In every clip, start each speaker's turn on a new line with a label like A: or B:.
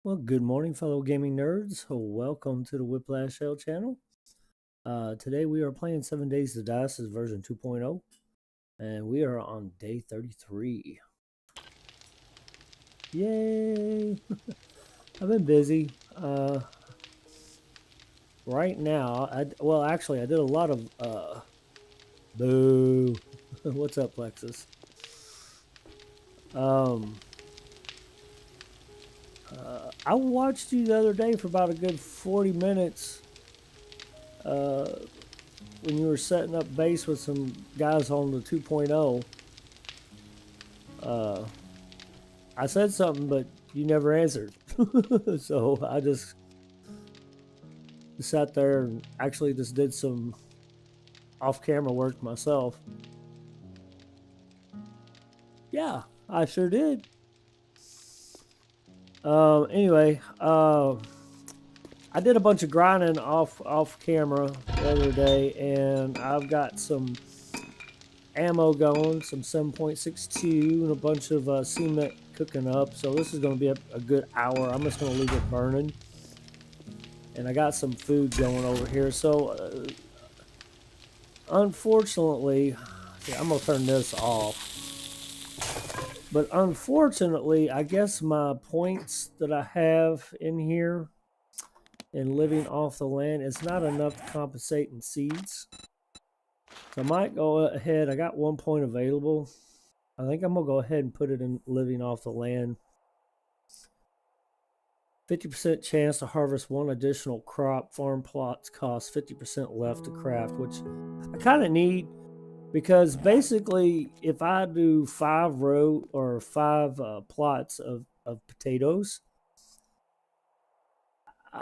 A: Well, good morning, fellow gaming nerds. Welcome to the Whiplash Shell channel. Today we are playing 7 Days to Die. This is version 2.0, and we are on day 33. Yay! I've been busy. Right now, actually, I did a lot of, boo. What's up, Plexus? I watched you the other day for about a good 40 minutes. When you were setting up base with some guys on the 2.0, I said something, but you never answered. So I just sat there and actually just did some off-camera work myself. Yeah, I sure did. Anyway, I did a bunch of grinding off camera the other day, and I've got some ammo going, some 7.62, and a bunch of cement cooking up. So this is going to be a good hour. I'm just going to leave it burning. And I got some food going over here. So unfortunately, I'm going to turn this off. But unfortunately, I guess my points that I have in here and living off the land is not enough to compensate in seeds. So I might go ahead. I got 1 point available. I think I'm going to go ahead and put it in living off the land. 50% chance to harvest one additional crop. Farm plots cost 50% left to craft, which I kind of need, because basically if I do 5 row or 5 plots of potatoes,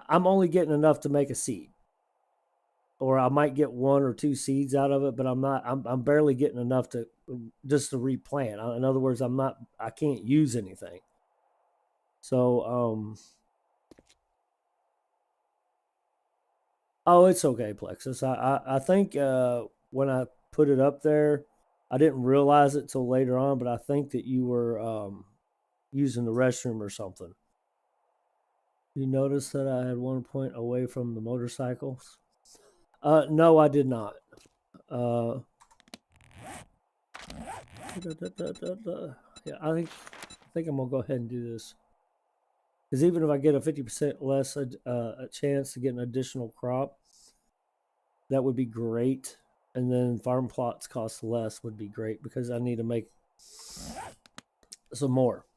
A: I'm only getting enough to make a seed. Or I might get 1 or 2 seeds out of it, but I'm barely getting enough to just to replant. In other words, I can't use anything. So oh, it's okay, Plexus. I think when I put it up there, I didn't realize it till later on, but I think that you were using the restroom or something. You noticed that I had 1 point away from the motorcycles? No, I did not. Yeah, I think I'm gonna go ahead and do this, because even if I get a 50% less a chance to get an additional crop, that would be great. And then farm plots cost less would be great, because I need to make some more.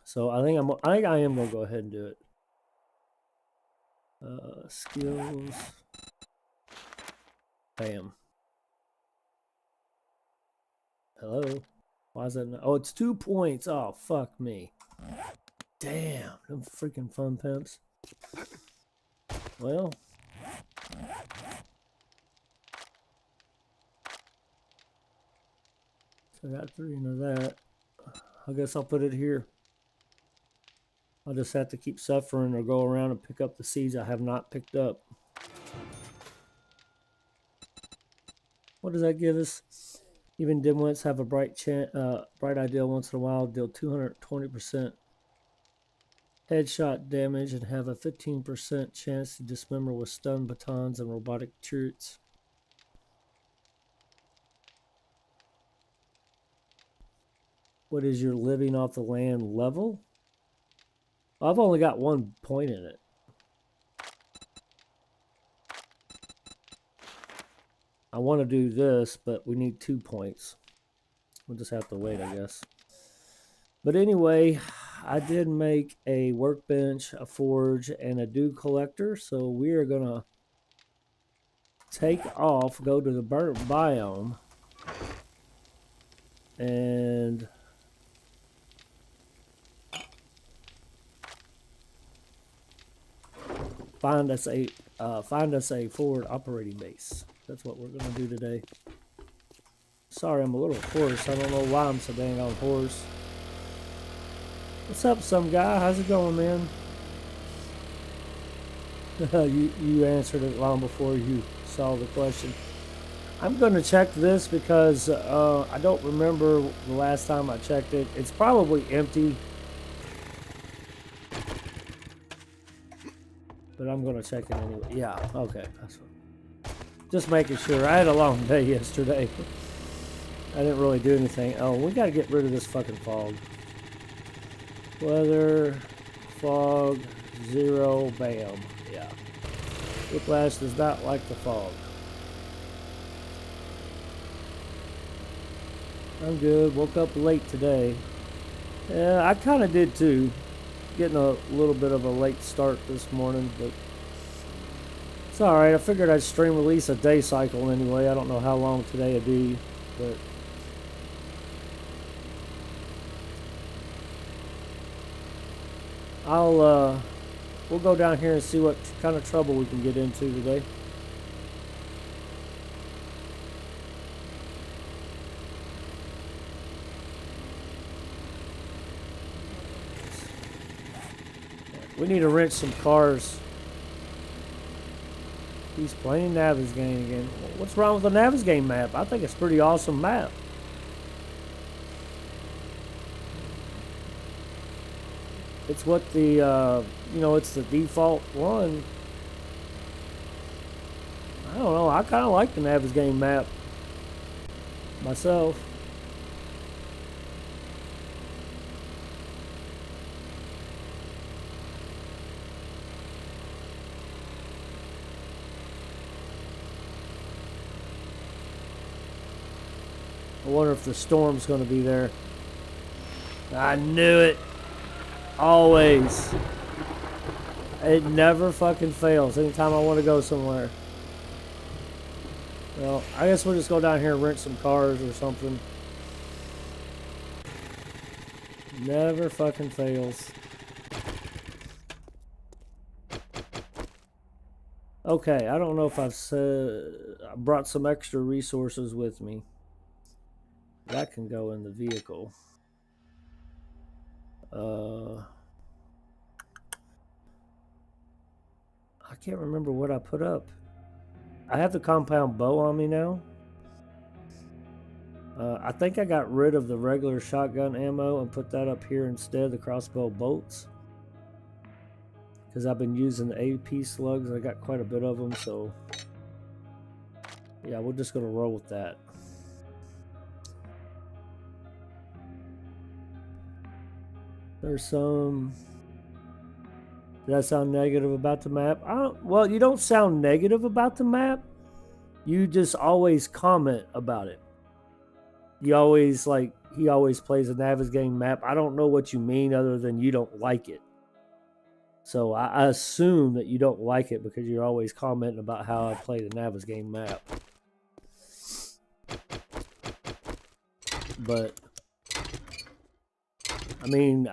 A: So I think I am gonna go ahead and do it. Skills. Bam. Hello. Why is that not? Oh, it's 2 points. Oh, fuck me. Damn, them freaking fun pimps. Well, so I got 3 into that. I guess I'll put it here. I'll just have to keep suffering or go around and pick up the seeds I have not picked up. What does that give us? Even dimwits have a bright idea once in a while. Deal 220% headshot damage and have a 15% chance to dismember with stun batons and robotic turrets. What is your living off the land level? I've only got 1 point in it. I want to do this, but we need 2 points. We'll just have to wait, I guess. But anyway, I did make a workbench, a forge, and a dew collector. So we are going to take off, go to the burnt biome, and find us a forward operating base. That's what we're going to do today. Sorry, I'm a little hoarse. I don't know why I'm so dang on hoarse. What's up, some guy? How's it going, man? you answered it long before you saw the question. I'm going to check this because I don't remember the last time I checked it. It's probably empty. but I'm gonna check it anyway. Yeah, okay. That's what, just making sure. I had a long day yesterday. I didn't really do anything. Oh, we gotta get rid of this fucking fog. Weather, fog, 0, bam. Yeah. Whiplash does not like the fog. I'm good. Woke up late today. Yeah, I kind of did too. Getting a little bit of a late start this morning, but it's alright. I figured I'd stream release a day cycle anyway. I don't know how long today would be, but we'll go down here and see what kind of trouble we can get into today. We need to rent some cars. He's playing Navezgane again. What's wrong with the Navezgane map? I think it's a pretty awesome map. It's what the, it's the default one. I don't know. I kind of like the Navezgane map myself. I wonder if the storm's going to be there. I knew it. Always. It never fucking fails anytime I want to go somewhere. Well, I guess we'll just go down here and rent some cars or something. Never fucking fails. Okay, I don't know if I've said I brought some extra resources with me. That can go in the vehicle. I can't remember what I put up. I have the compound bow on me now. I think I got rid of the regular shotgun ammo and put that up here instead, the crossbow bolts. Because I've been using the AP slugs. I got quite a bit of them, so yeah, we're just going to roll with that. There's some... Did I sound negative about the map? Well, you don't sound negative about the map. You just always comment about it. You always, he always plays a Navezgane map. I don't know what you mean other than you don't like it. So I assume that you don't like it because you're always commenting about how I play the Navezgane map. But... I mean,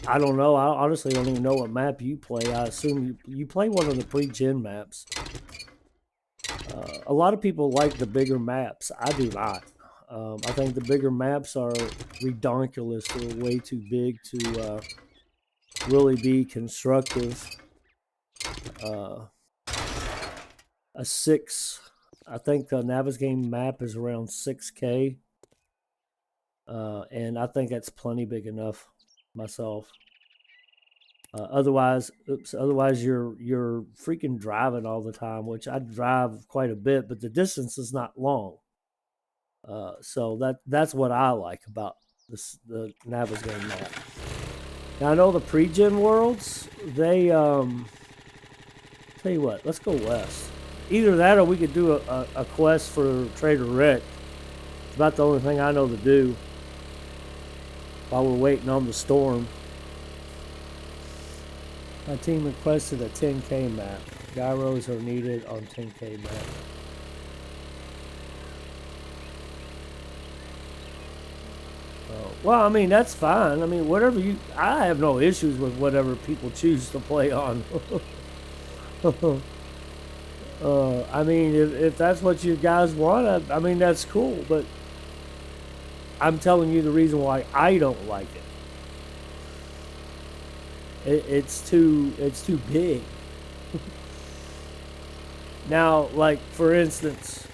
A: I don't know. I honestly don't even know what map you play. I assume you play one of the pre-gen maps. A lot of people like the bigger maps. I do not. I think the bigger maps are redonkulous. They're way too big to really be constructive. A 6, I think the Navezgane map is around 6K. And I think that's plenty big enough myself. Otherwise you're freaking driving all the time, which I drive quite a bit, but the distance is not long. So that's what I like about the Navezgane map. Now I know the pre-gen worlds, they tell you what, let's go west. Either that or we could do a quest for Trader Rick. It's about the only thing I know to do while we're waiting on the storm. My team requested a 10K map. Gyros are needed on 10K map. Oh, well, I mean, that's fine. I mean, whatever I have no issues with whatever people choose to play on. I mean, if that's what you guys want, I mean, that's cool, but I'm telling you the reason why I don't like it. It's too big. Now, like, for instance,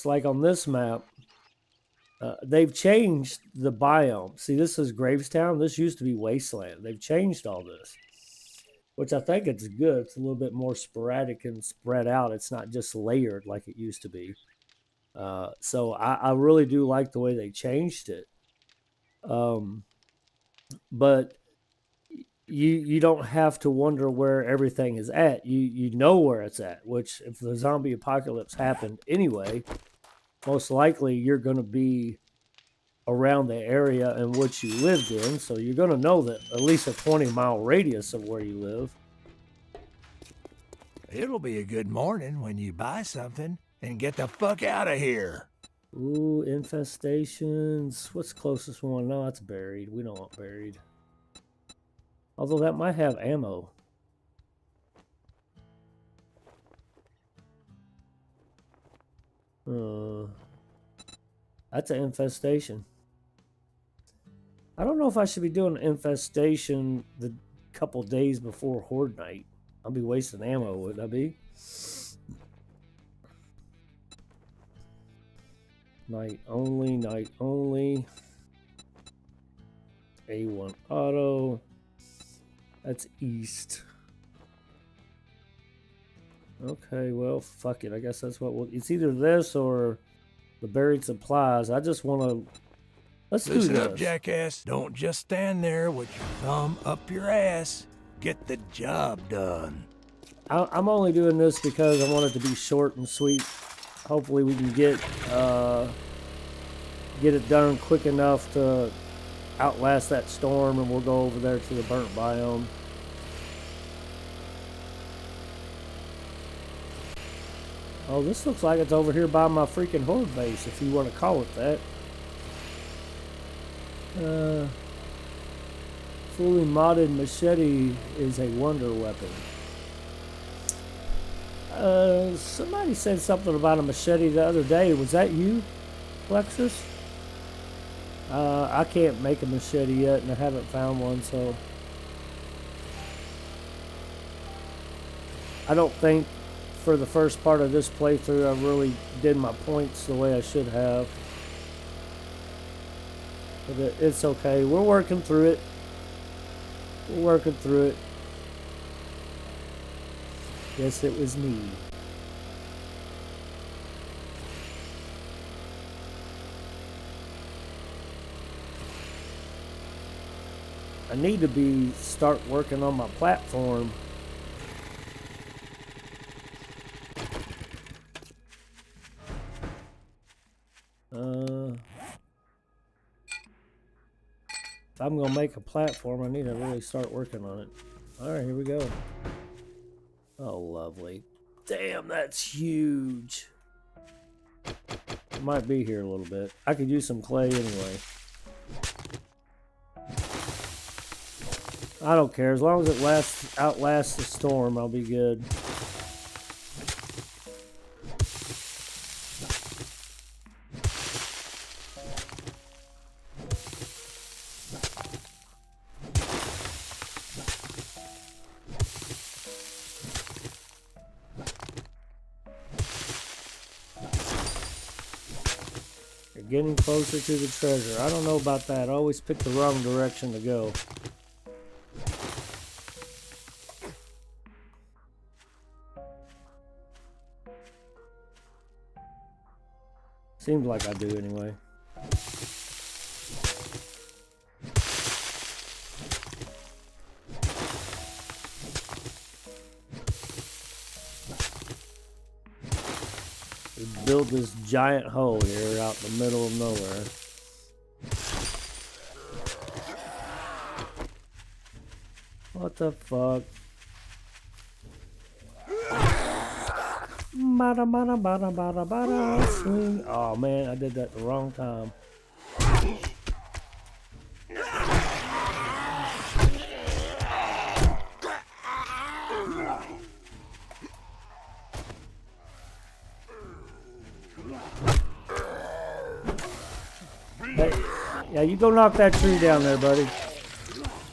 A: like on this map, they've changed the biome. See, this is Gravestown. This used to be Wasteland. They've changed all this, which I think it's good. It's a little bit more sporadic and spread out. It's not just layered like it used to be. So I really do like the way they changed it. But you don't have to wonder where everything is at. You know where it's at. Which, if the zombie apocalypse happened anyway, most likely you're going to be around the area in which you lived in, so you're going to know that at least a 20-mile radius of where you live.
B: It'll be a good morning when you buy something and get the fuck out of here.
A: Ooh, infestations. What's the closest one? No, that's buried. We don't want buried. Although that might have ammo. That's an infestation. I don't know if I should be doing an infestation the couple days before Horde Night. I'll be wasting ammo, wouldn't I be? Night only, night only. A1 auto. That's east. Okay, well, fuck it. I guess that's what we'll... It's either this or the buried supplies. I just want to... Let's do this.
B: Listen up, jackass. Don't just stand there with your thumb up your ass. Get the job done.
A: I'm only doing this because I want it to be short and sweet. Hopefully we can get it done quick enough to outlast that storm, and we'll go over there to the burnt biome. Oh, this looks like it's over here by my freaking horde base, if you want to call it that. Fully modded machete is a wonder weapon. Somebody said something about a machete the other day. Was that you, Plexus? I can't make a machete yet, and I haven't found one, so... I don't think for the first part of this playthrough I really did my points the way I should have. But it's okay. We're working through it. We're working through it. Yes, it was me. I need to start working on my platform. If I'm gonna make a platform, I need to really start working on it. Alright, here we go. Oh, lovely. Damn, that's huge. It might be here a little bit. I could use some clay anyway. I don't care. As long as it outlasts the storm, I'll be good. Getting closer to the treasure. I don't know about that. I always pick the wrong direction to go. Seems like I do anyway. Build this giant hole here out in the middle of nowhere. What the fuck? Bada bada bada bada bada swing. Oh man, I did that the wrong time. Hey, yeah, you go knock that tree down there, buddy.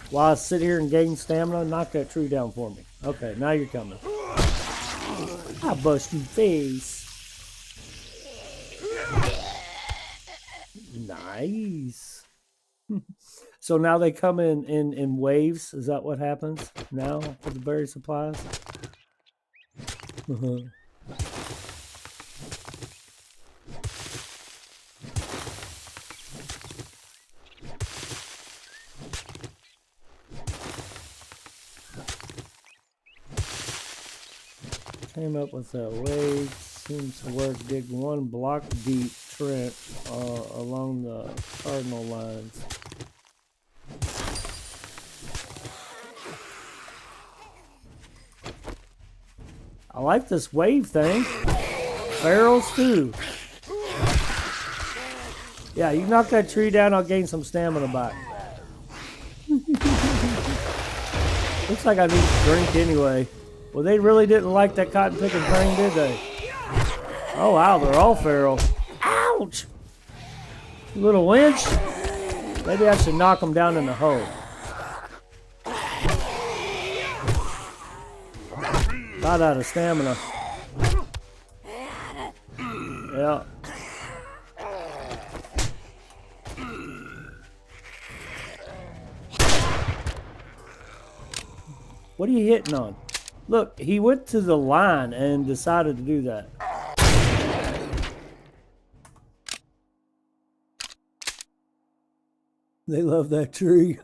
A: While I sit here and gain stamina, knock that tree down for me. Okay, now you're coming. I bust your face. Nice. So now they come in waves. Is that what happens now for the berry supplies? Came up with a way. Seems to work. Dig 1 block deep trench along the cardinal lines. I like this wave thing. Barrels too. Yeah, you knock that tree down, I'll gain some stamina back. Looks like I need to drink anyway. Well, they really didn't like that cotton picking thing, did they? Oh wow, they're all feral. Ouch! Little winch. Maybe I should knock them down in the hole. About out of stamina. Yeah. What are you hitting on? Look, he went to the line and decided to do that. They love that tree.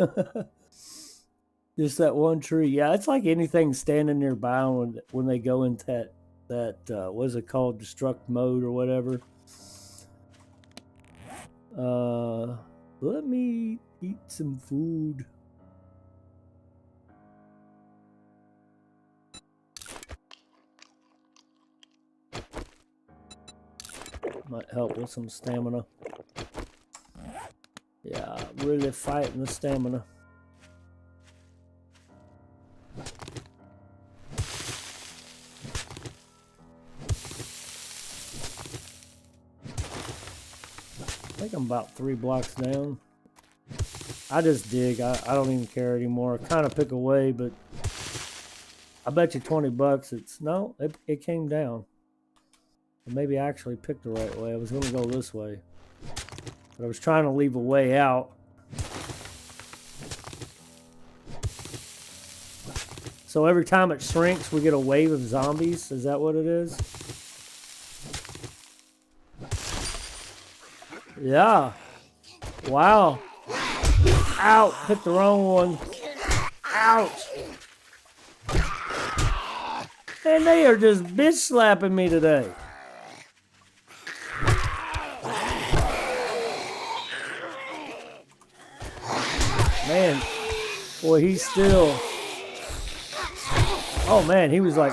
A: Just that one tree. Yeah, it's like anything standing nearby when they go into that what is it called, destruct mode or whatever. Let me eat some food. Might help with some stamina. Yeah, really fighting the stamina. I think I'm about 3 blocks down. I just dig. I don't even care anymore. I kind of pick away, but I bet you 20 bucks it's... No, it came down. Maybe I actually picked the right way. I was going to go this way. But I was trying to leave a way out. So every time it shrinks, we get a wave of zombies. Is that what it is? Yeah. Wow. Ow. Picked the wrong one. Ouch. And they are just bitch slapping me today. Man, boy, he's still... Oh, man, he was like...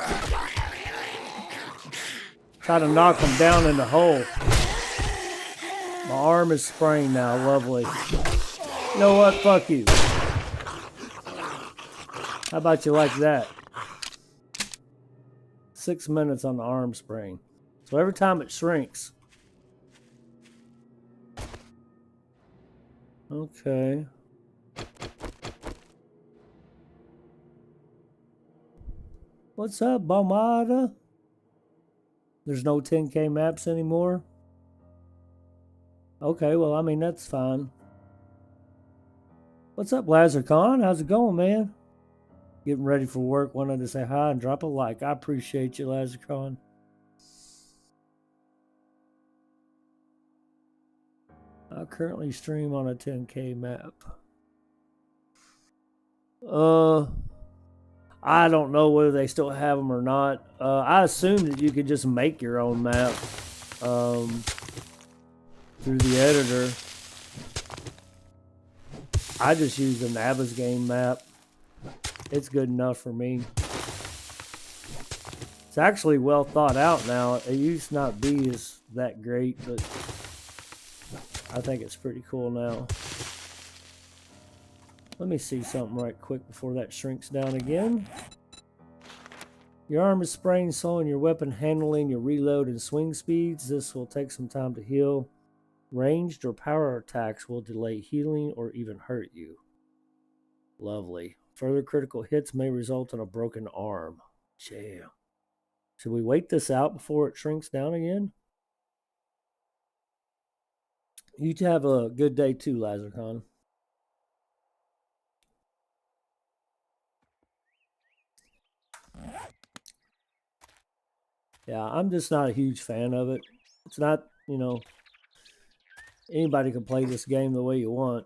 A: trying to knock him down in the hole. My arm is sprained now. Lovely. You know what? Fuck you. How about you like that? 6 minutes on the arm sprain. So every time it shrinks... Okay. What's up, Bomada? There's no 10K maps anymore? Okay, well, I mean, that's fine. What's up, Lazarcon? How's it going, man? Getting ready for work. Wanted to say hi and drop a like. I appreciate you, Lazarcon. I currently stream on a 10K map. I don't know whether they still have them or not. I assume that you could just make your own map through the editor. I just use the Nabas game map. It's good enough for me. It's actually well thought out now. It used to not be that great, but I think it's pretty cool now. Let me see something right quick before that shrinks down again. Your arm is sprained, slowing your weapon handling, your reload and swing speeds. This will take some time to heal. Ranged or power attacks will delay healing or even hurt you. Lovely. Further critical hits may result in a broken arm. Damn. Should we wait this out before it shrinks down again? You have a good day too, Lazarcon. Yeah, I'm just not a huge fan of it. It's not, anybody can play this game the way you want.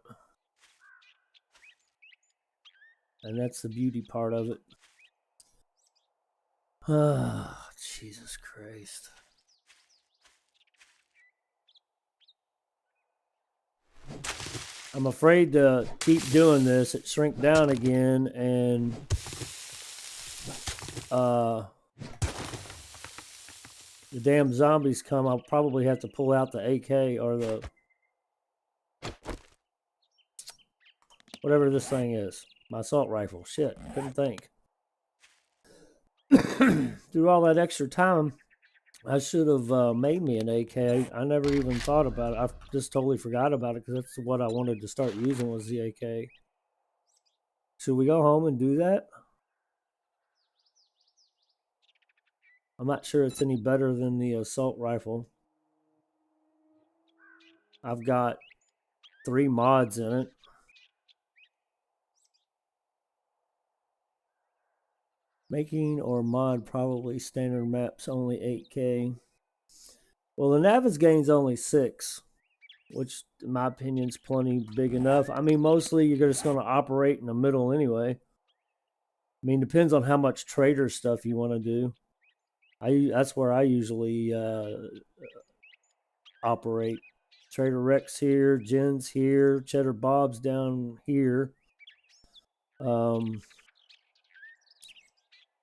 A: And that's the beauty part of it. Ah, Jesus Christ. I'm afraid to keep doing this. It shrink down again, and the damn zombies come. I'll probably have to pull out the AK or the whatever this thing is. My assault rifle. Shit, couldn't think. Through all that extra time, I should have made me an AK. I never even thought about it. I just totally forgot about it because that's what I wanted to start using was the AK. Should we go home and do that? I'm not sure it's any better than the assault rifle. I've got 3 mods in it. Making or mod probably standard maps only 8K. Well, the Navezgane's only 6, which in my opinion is plenty big enough. I mean, mostly you're just going to operate in the middle anyway. I mean, depends on how much trader stuff you want to do. That's where I usually operate. Trader Rex here, Jen's here, Cheddar Bob's down here.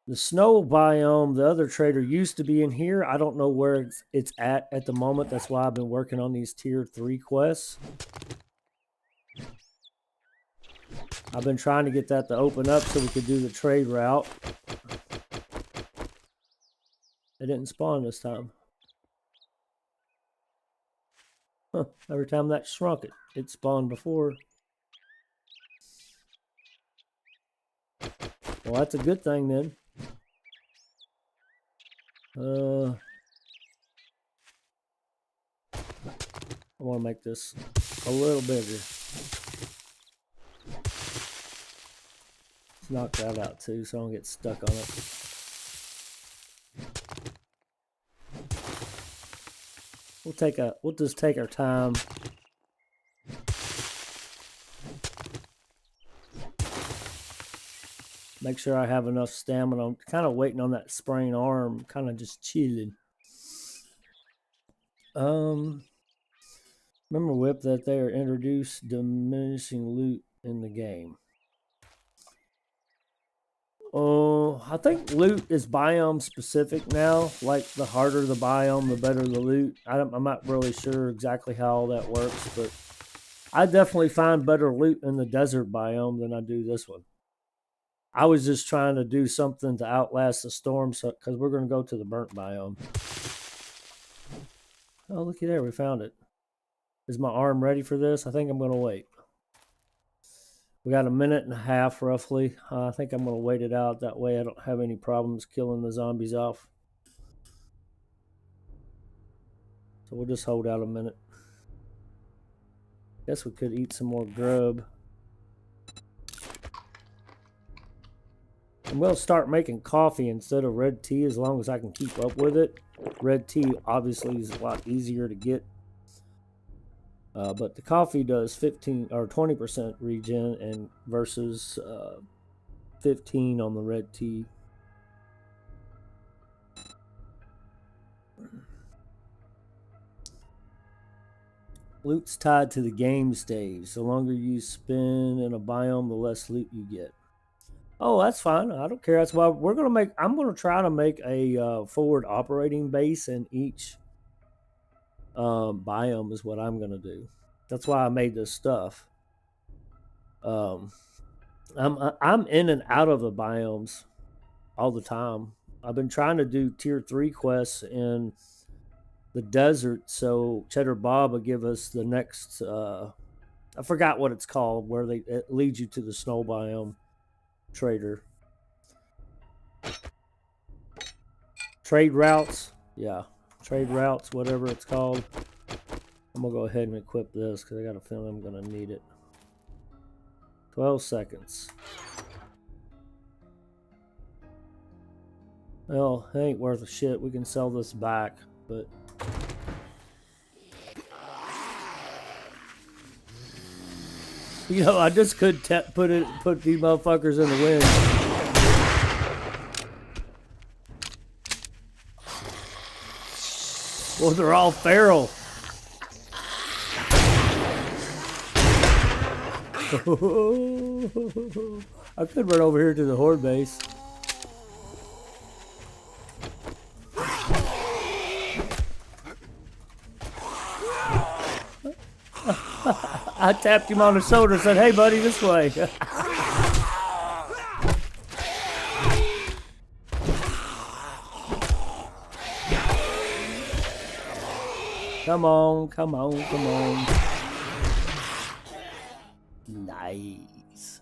A: The snow biome, the other trader used to be in here. I don't know where it's at the moment. That's why I've been working on these tier 3 quests. I've been trying to get that to open up so we could do the trade route. It didn't spawn this time. Huh, every time that shrunk it spawned before. Well, that's a good thing then. I want to make this a little bigger. Let's knock that out too so I don't get stuck on it. We'll just take our time. Make sure I have enough stamina. I'm kind of waiting on that sprained arm, kind of just chilling. Remember, Whip, that they are introduced diminishing loot in the game. I think loot is biome specific now. Like, the harder the biome, the better the loot. I'm not really sure exactly how all that works, but I definitely find better loot in the desert biome than I do this one. I was just trying to do something to outlast the storm, because we're going to go to the burnt biome. Oh, looky there, we found it. Is my arm ready for this? I think I'm going to wait. We got a minute and a half, roughly. I think I'm going to wait it out. That way I don't have any problems killing the zombies off. So we'll just hold out a minute. Guess we could eat some more grub. I'm going to start making coffee instead of red tea as long as I can keep up with it. Red tea obviously is a lot easier to get. But the coffee does 15 or 20% regen and versus 15 on the red tea. Loot's tied to the game stage. The longer you spend in a biome, the less loot you get. Oh, that's fine. I don't care. That's why we're gonna make. I'm gonna try to make a forward operating base in each biome. Is what I'm gonna do. That's why I made this stuff. I'm in and out of the biomes all the time. I've been trying to do tier 3 quests in the desert, so Cheddar Bob will give us the next. I forgot what it's called, where it leads you to the snow biome. Trader. Trade routes. Yeah. Trade routes, whatever it's called. I'm gonna go ahead and equip this because I got a feeling I'm gonna need it. 12 seconds. Well, it ain't worth a shit. We can sell this back, but you know, I just could put these motherfuckers in the wind. Well, they're all feral. I could run over here to the horde base. I tapped him on the shoulder and said, "Hey, buddy, this way." Come on, come on, come on. Nice.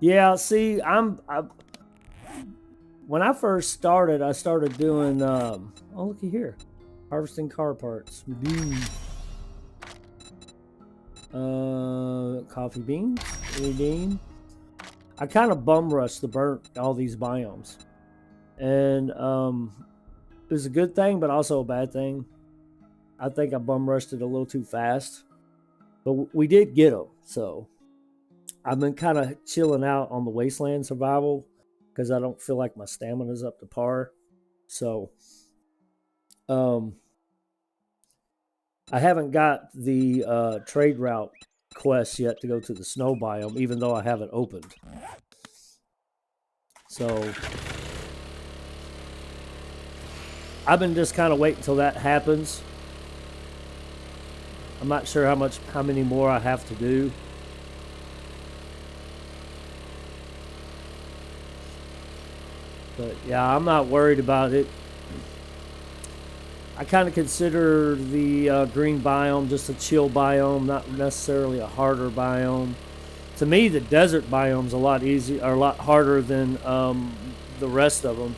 A: Yeah, see, when I first started, I started doing, oh, looky here. Harvesting car parts. Coffee beans. Redeem. I kind of bum rushed all these biomes. And it was a good thing, but also a bad thing. I think I bum rushed it a little too fast. But we did get them, so I've been kind of chilling out on the wasteland survival because I don't feel like my stamina's up to par. So I haven't got the trade route quest yet to go to the snow biome, even though I have it opened. So I've been just kind of waiting until that happens. I'm not sure how many more I have to do. But yeah, I'm not worried about it. I kind of consider the green biome just a chill biome, not necessarily a harder biome. To me, the desert biome's a lot easier, or a lot harder than the rest of them.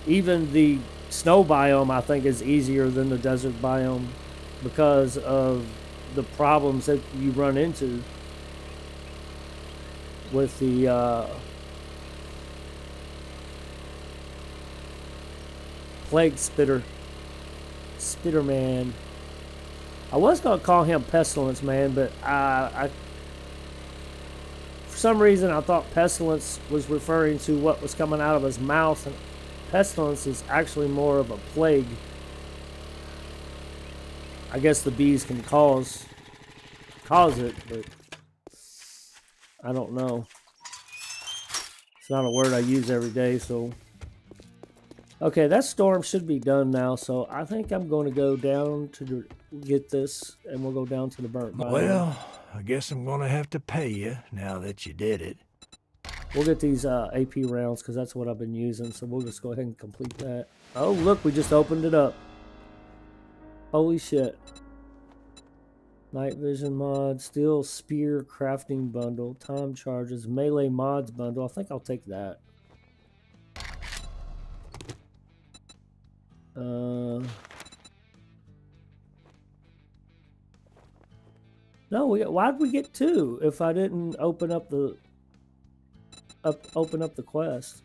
A: Even the snow biome, I think, is easier than the desert biome because of the problems that you run into with the plague spitter man. I was gonna call him pestilence man, but I for some reason I thought pestilence was referring to what was coming out of his mouth, and pestilence is actually more of a plague. I guess the bees can cause it, but I don't know. It's not a word I use every day, so. Okay, that storm should be done now, so I think I'm going to go down to get this, and we'll go down to the burnt biome.
B: Well, I guess I'm going to have to pay you now that you did it.
A: We'll get these AP rounds, because that's what I've been using, so we'll just go ahead and complete that. Oh, look, we just opened it up. Holy shit. Night vision mod, steel spear crafting bundle, time charges, melee mods bundle. I think I'll take that. No, why'd we get 2 if I didn't open up the quest?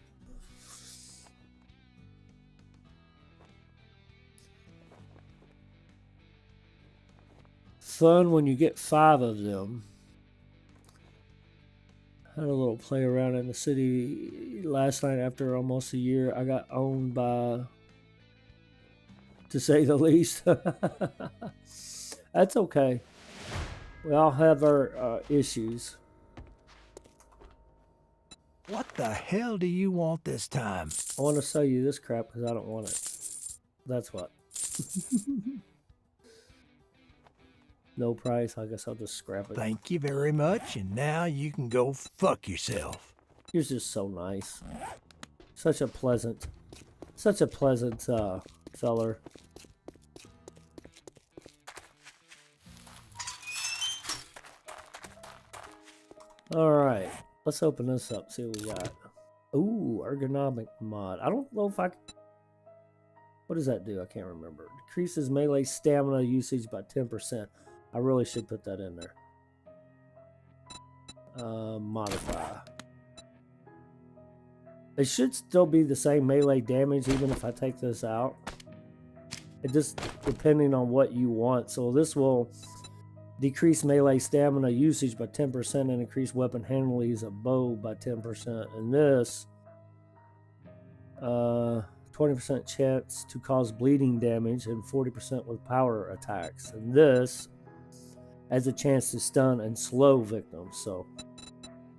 A: Fun when you get 5 of them. Had a little play around in the city last night after almost a year. I got owned by, to say the least. That's okay. We all have our issues.
B: What the hell do you want this time?
A: I want to sell you this crap because I don't want it. That's what. No price. I guess I'll just scrap it.
B: Thank you very much, and now you can go fuck yourself.
A: You're just so nice. Such a pleasant feller. All right, let's open this up. See what we got. Ooh, ergonomic mod. I don't know if I. What does that do? I can't remember. Decreases melee stamina usage by 10%. I really should put that in there. Modify. It should still be the same melee damage even if I take this out. It just depending on what you want. So this will decrease melee stamina usage by 10% and increase weapon handling of bow by 10%. And this 20% chance to cause bleeding damage and 40% with power attacks. And this has a chance to stun and slow victims. So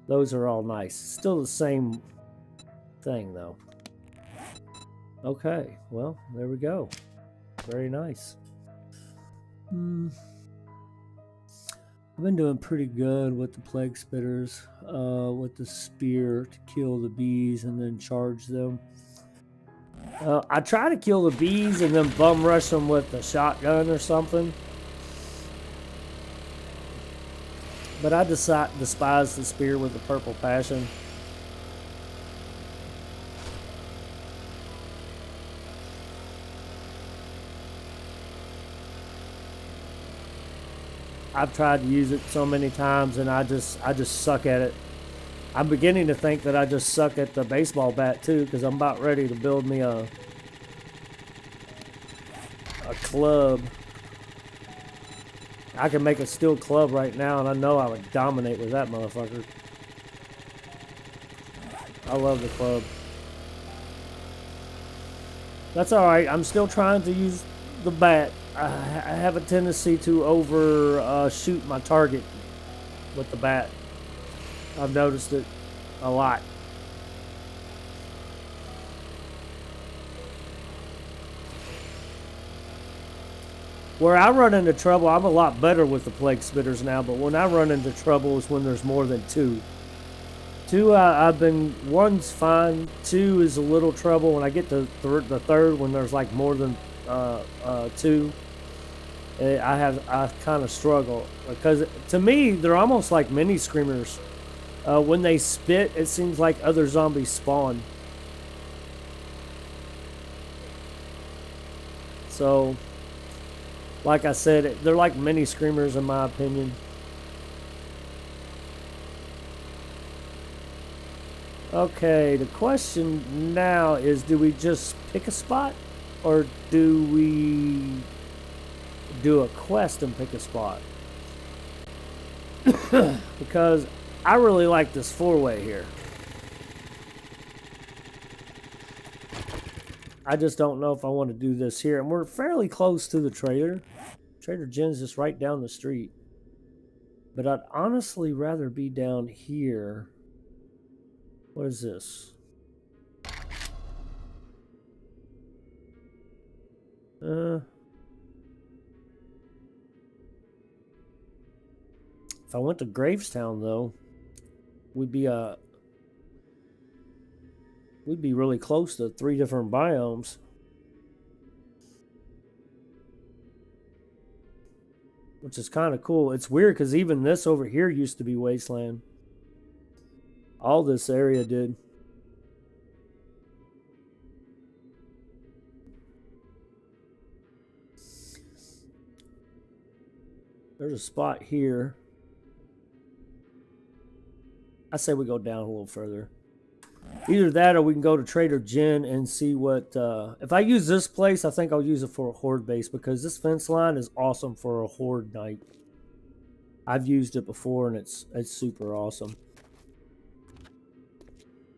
A: those are all nice. Still the same thing though. Okay, well, there we go. Very nice. I've been doing pretty good with the plague spitters, with the spear to kill the bees and then charge them. I try to kill the bees and then bum rush them with a shotgun or something. But I despise the spear with the purple passion. I've tried to use it so many times and I just suck at it. I'm beginning to think that I just suck at the baseball bat too, because I'm about ready to build me a club. I can make a steel club right now and I know I would dominate with that motherfucker. I love the club. That's alright, I'm still trying to use the bat. I have a tendency to overshoot my target with the bat. I've noticed it a lot. Where I run into trouble, I'm a lot better with the plague spitters now, but when I run into trouble is when there's more than two. One's fine. Two is a little trouble. When I get to the third, when there's like more than two, I kind of struggle, because to me they're almost like mini screamers. When they spit, it seems like other zombies spawn. So, like I said, they're like mini screamers in my opinion. Okay, the question now is, do we just pick a spot, or do we do a quest and pick a spot? Because I really like this four-way here. I just don't know if I want to do this here. And we're fairly close to the trader. Trader Jen's just right down the street. But I'd honestly rather be down here. What is this? If I went to Gravestown, though, we'd be really close to 3 different biomes. Which is kind of cool. It's weird because even this over here used to be wasteland. All this area did. There's a spot here. I say we go down a little further. Either that or we can go to Trader Jen and see what... if I use this place, I think I'll use it for a horde base, because this fence line is awesome for a horde night. I've used it before and it's super awesome.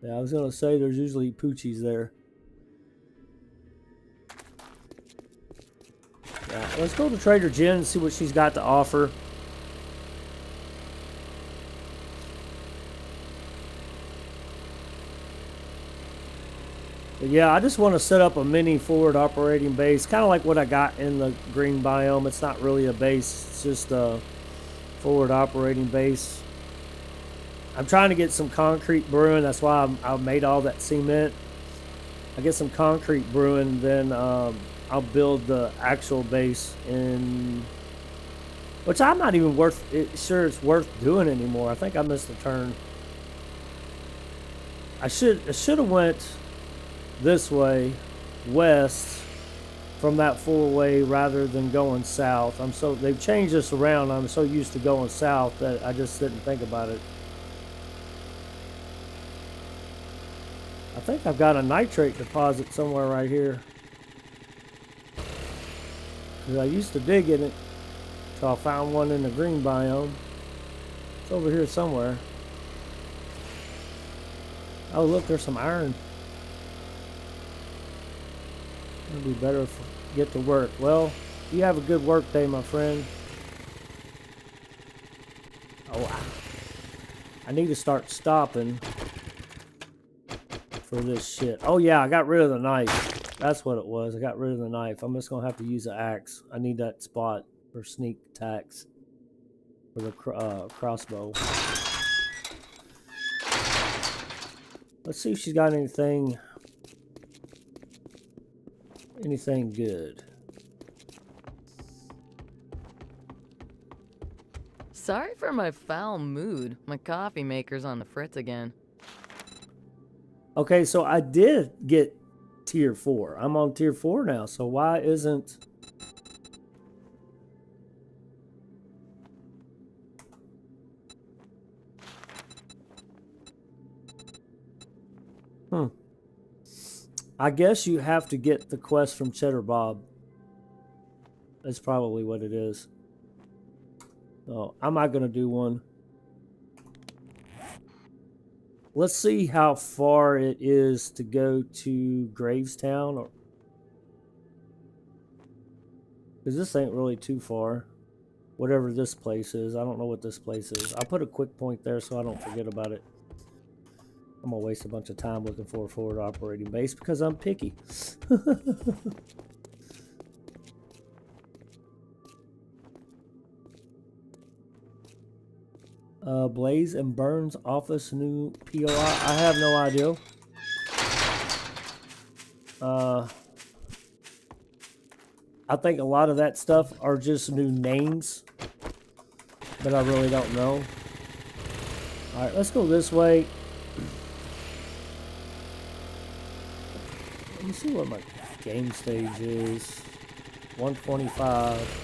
A: Yeah, I was going to say there's usually poochies there. Yeah, let's go to Trader Jen and see what she's got to offer. But yeah, I just want to set up a mini forward operating base, kind of like what I got in the green biome. It's not really a base, it's just a forward operating base. I'm trying to get some concrete brewing, that's why I made all that cement. I get some concrete brewing, then I'll build the actual base in, which I'm not even sure it's worth doing anymore. I think I missed a turn. I should have went this way, west, from that 4-way rather than going south. They've changed this around. I'm so used to going south that I just didn't think about it. I think I've got a nitrate deposit somewhere right here. Because I used to dig in it until I found one in the green biome. It's over here somewhere. Oh, look, there's some iron. It'll be better if I get to work. Well, you have a good work day, my friend. Oh, I need to start stopping for this shit. Oh, yeah, I got rid of the knife. That's what it was. I got rid of the knife. I'm just going to have to use an axe. I need that spot for sneak attacks for the crossbow. Let's see if she's got anything good.
C: Sorry for my foul mood. My coffee maker's on the fritz again.
A: Okay, so I did get tier 4. I'm on tier 4 now, so why isn't... I guess you have to get the quest from Cheddar Bob. That's probably what it is. Oh, I'm not going to do one. Let's see how far it is to go to Gravestown. Or... because this ain't really too far. Whatever this place is. I don't know what this place is. I'll put a quick point there so I don't forget about it. I'm going to waste a bunch of time looking for a forward operating base because I'm picky. Blaze and Burns office new POI. I have no idea. I think a lot of that stuff are just new names, but I really don't know. All right, let's go this way. Let me see what my game stage is. 125.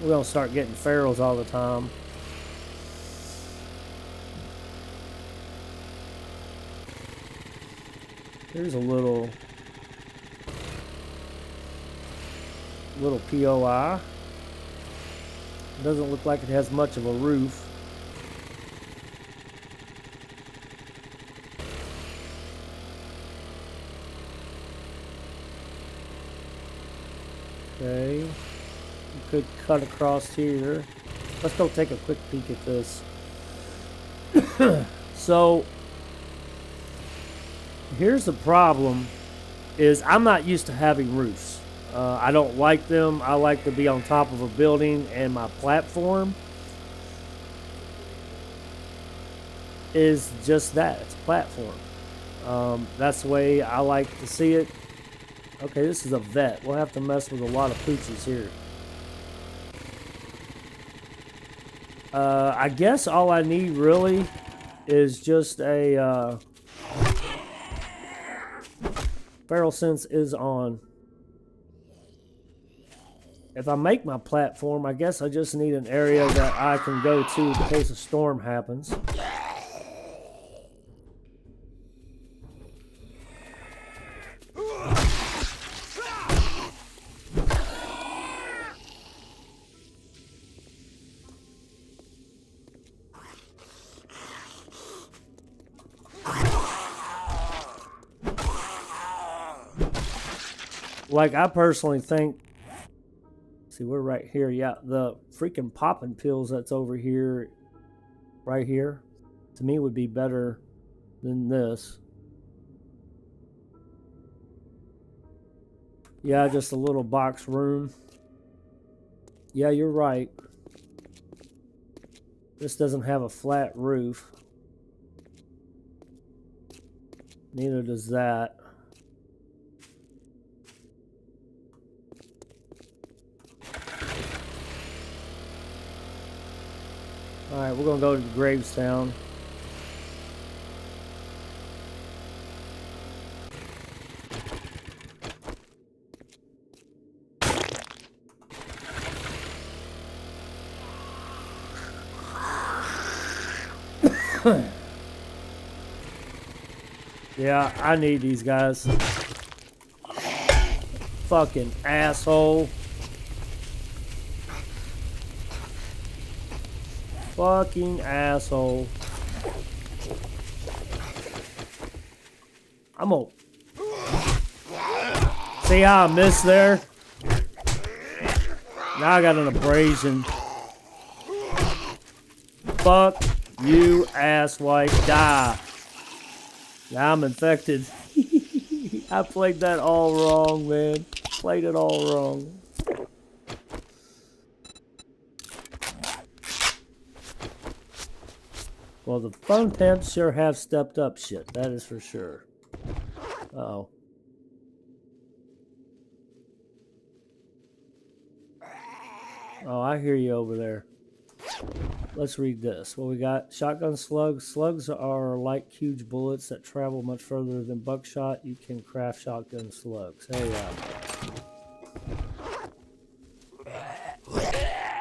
A: We're gonna start getting ferals all the time. Here's a little POI. It doesn't look like it has much of a roof. Okay. You could cut across here. Let's go take a quick peek at this. So here's the problem is I'm not used to having roofs. I don't like them. I like to be on top of a building, and my platform is just that. It's a platform. That's the way I like to see it. Okay, this is a vet. We'll have to mess with a lot of pooches here. I guess all I need really is just a feral sense is on. If I make my platform, I guess I just need an area that I can go to in case a storm happens. Like, I personally think, see, we're right here. Yeah, the freaking popping pills that's over here, right here, to me would be better than this. Yeah, just a little box room. Yeah, you're right. This doesn't have a flat roof. Neither does that. Alright, we're going to go to Gravestown. Yeah, I need these guys. Fucking asshole. Fucking asshole. I'm gonna... See how I missed there? Now I got an abrasion. Fuck you, asswipe. Die. Now I'm infected. I played that all wrong, man. Played it all wrong. Well, the fun temps sure have stepped up shit. That is for sure. Uh-oh. Oh, I hear you over there. Let's read this. What we got? Shotgun slugs. Slugs are like huge bullets that travel much further than buckshot. You can craft shotgun slugs. Hey,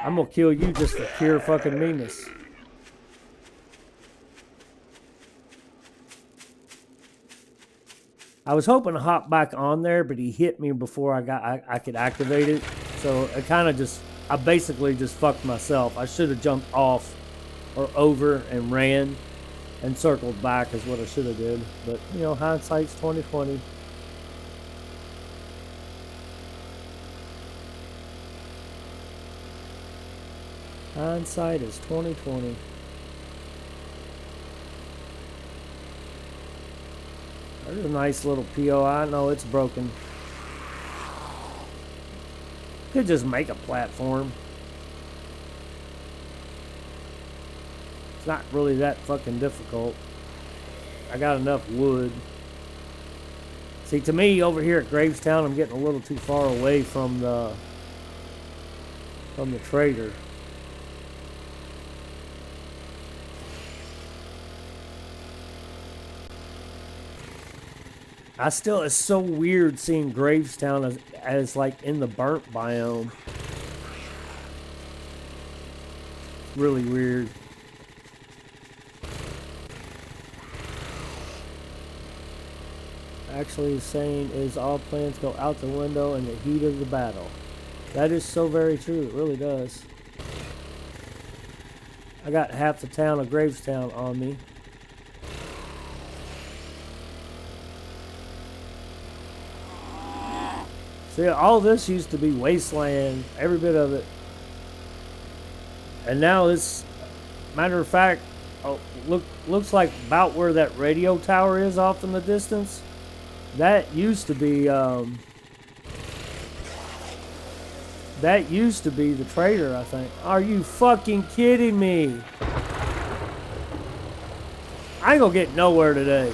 A: I'm gonna kill you just for pure fucking meanness. I was hoping to hop back on there, but he hit me before I could activate it. So it kind of just, I basically just fucked myself. I should have jumped off or over and ran and circled back is what I should have did. But, you know, hindsight's 20/20. Hindsight is 20/20. There's a nice little POI. No, it's broken. Could just make a platform. It's not really that fucking difficult. I got enough wood. See, to me, over here at Gravestown, I'm getting a little too far away from the trader. It's so weird seeing Gravestown as like in the burnt biome. Really weird. Actually saying is all plans go out the window in the heat of the battle. That is so very true. It really does. I got half the town of Gravestown on me. See, all this used to be wasteland, every bit of it. And now it's, matter of fact, looks like about where that radio tower is off in the distance. That used to be, the trader, I think. Are you fucking kidding me? I ain't gonna get nowhere today.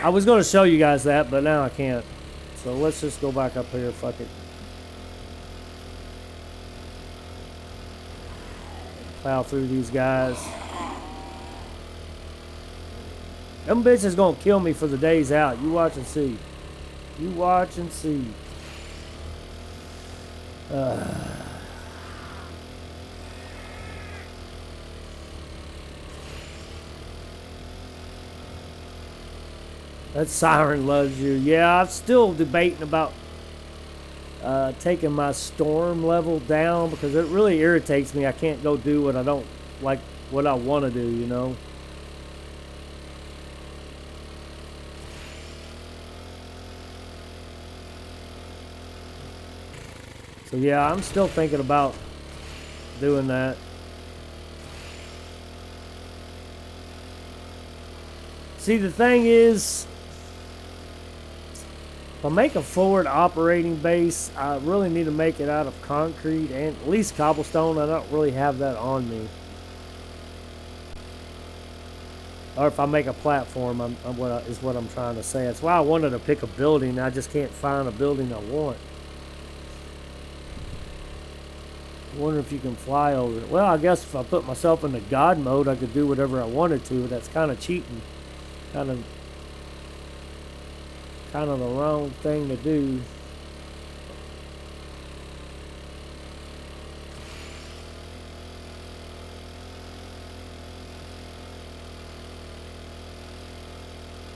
A: I was going to show you guys that, but now I can't. So let's just go back up here. Fuck it. Plow through these guys. Them bitches going to kill me for the days out. You watch and see. You watch and see. That siren loves you. Yeah, I'm still debating about taking my storm level down because it really irritates me. I can't go do what I don't like, what I want to do, you know. So yeah, I'm still thinking about doing that. See, the thing is, if I make a forward operating base, I really need to make it out of concrete and at least cobblestone. I don't really have that on me. Or if I make a platform, is what I'm trying to say. That's why I wanted to pick a building. I just can't find a building I want. I wonder if you can fly over it. Well, I guess if I put myself into God mode, I could do whatever I wanted to. But that's kind of cheating. Kind of the wrong thing to do.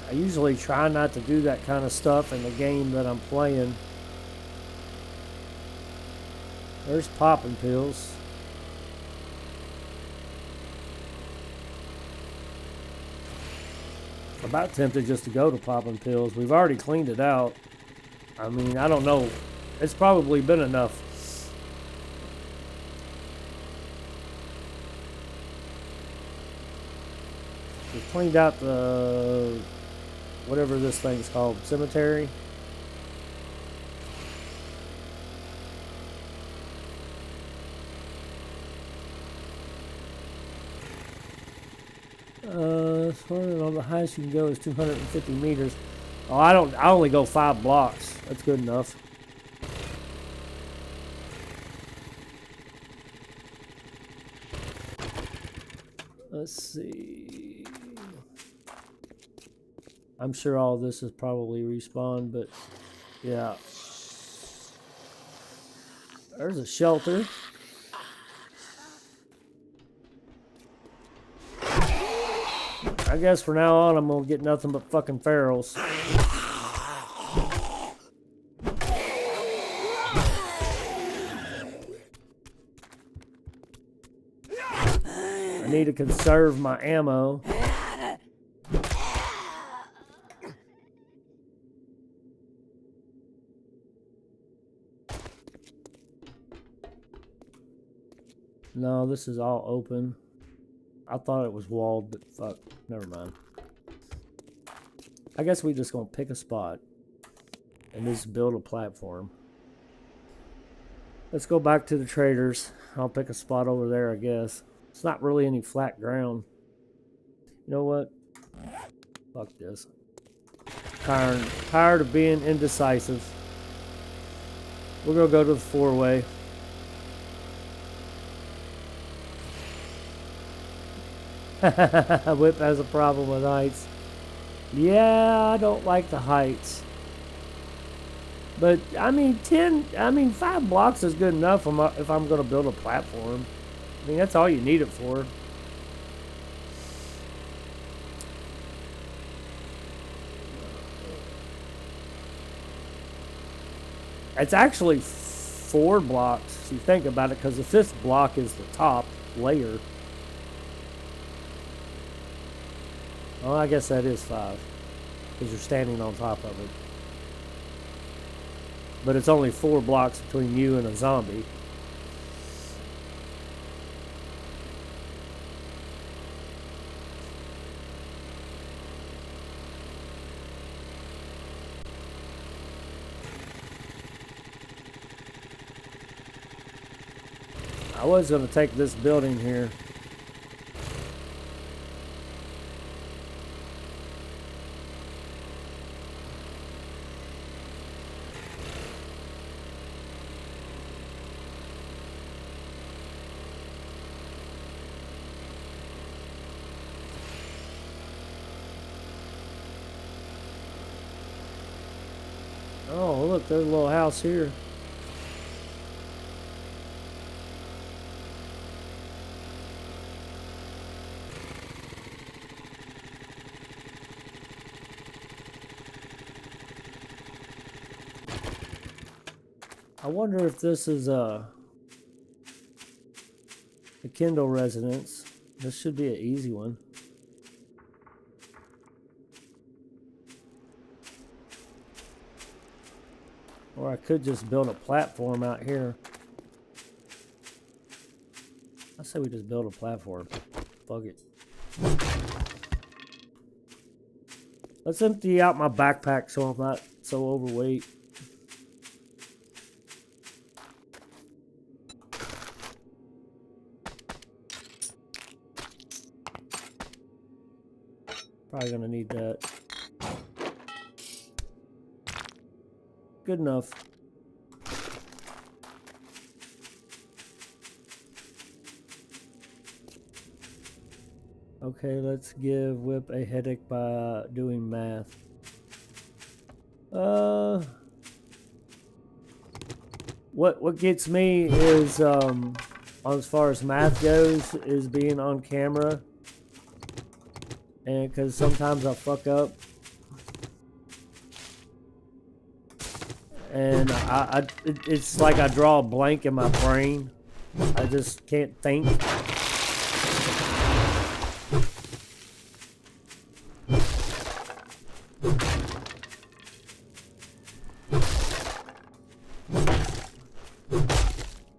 A: I usually try not to do that kind of stuff in the game that I'm playing. There's popping pills. I'm about tempted just to go to popping pills. We've already cleaned it out. I mean, I don't know. It's probably been enough. We cleaned out the whatever this thing's called, cemetery. On the highest you can go is 250 meters. Oh, I only go 5 blocks. That's good enough. Let's see. I'm sure all this is probably respawn, but yeah. There's a shelter. I guess from now on I'm gonna get nothing but fucking ferals. I need to conserve my ammo. No, this is all open. I thought it was walled, but fuck, never mind. I guess we just gonna pick a spot and just build a platform. Let's go back to the traders. I'll pick a spot over there, I guess. It's not really any flat ground. You know what? Fuck this. Tired of being indecisive. We're gonna go to the 4-way. Whip has a problem with heights. Yeah, I don't like the heights. But I mean, 5 blocks is good enough if I'm going to build a platform. I mean, that's all you need it for. It's actually 4 blocks if you think about it, because the 5th block is the top layer. Well, I guess that is 5, because you're standing on top of it. But it's only 4 blocks between you and a zombie. I was going to take this building here. Oh, look, there's a little house here. I wonder if this is the Kendall residence. This should be an easy one. Or I could just build a platform out here. I say we just build a platform. Fuck it. Let's empty out my backpack so I'm not so overweight. Probably gonna need that. Good enough. Okay, let's give Whip a headache by doing math. What gets me is as far as math goes is being on camera, and because sometimes I fuck up. and it's like I draw a blank in my brain. I just can't think.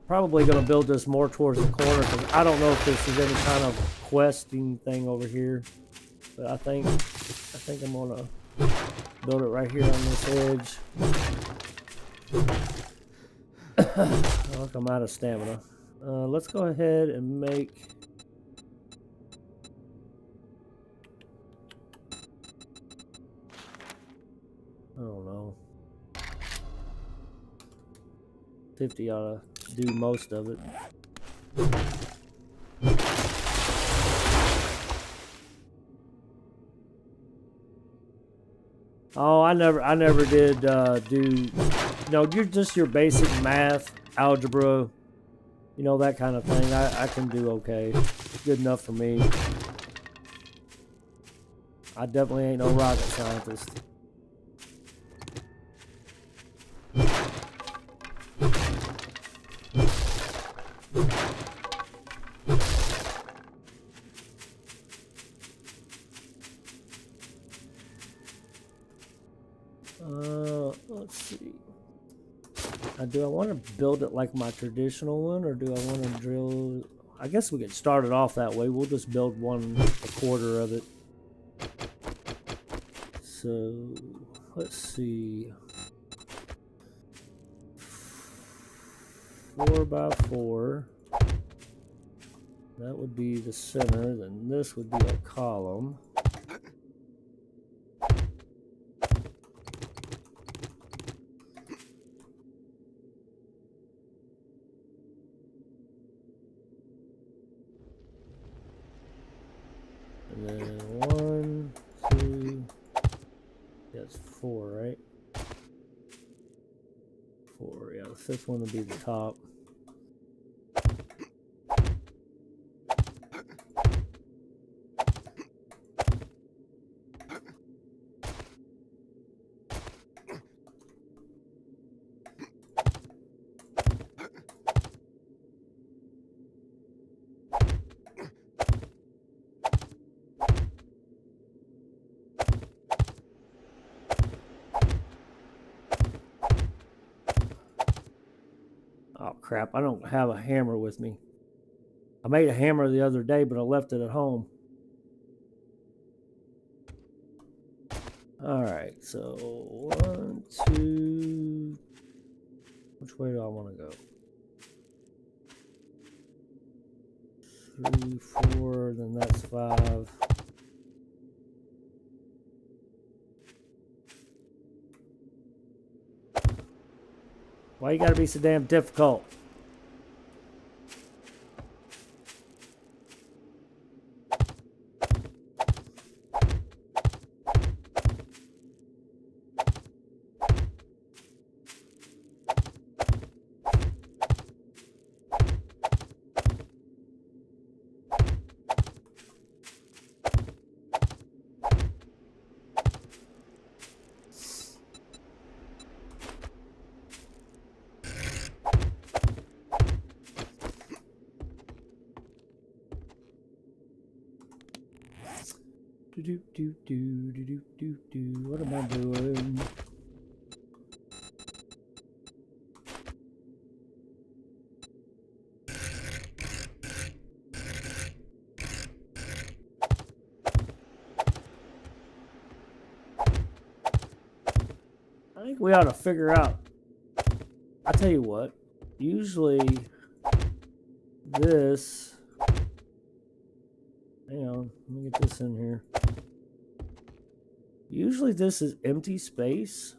A: Probably going to build this more towards the corner because I don't know if this is any kind of questing thing over here. But I think I'm going to build it right here on this edge. Look, I'm out of stamina. Let's go ahead and make... I don't know. 50 ought to do most of it. Oh, I never did do, you're just your basic math, algebra, that kind of thing. I can do okay. Good enough for me. I definitely ain't no rocket scientist. Let's see. Do I want to build it like my traditional one, or do I want to drill? I guess we could start it off that way. We'll just build 1/4 of it. So, let's see. 4x4. That would be the center. Then this would be a column. And then 1, 2, that's 4, right? 4, yeah, the 5th one would be the top. Oh crap, I don't have a hammer with me. I made a hammer the other day, but I left it at home. Alright, so 1, 2... Which way do I want to go? 3, 4, then that's 5. Why you gotta be so damn difficult? What am I doing? I think we ought to figure out. I tell you what. Usually, this. Hang on, let me get this in here. Usually this is empty space.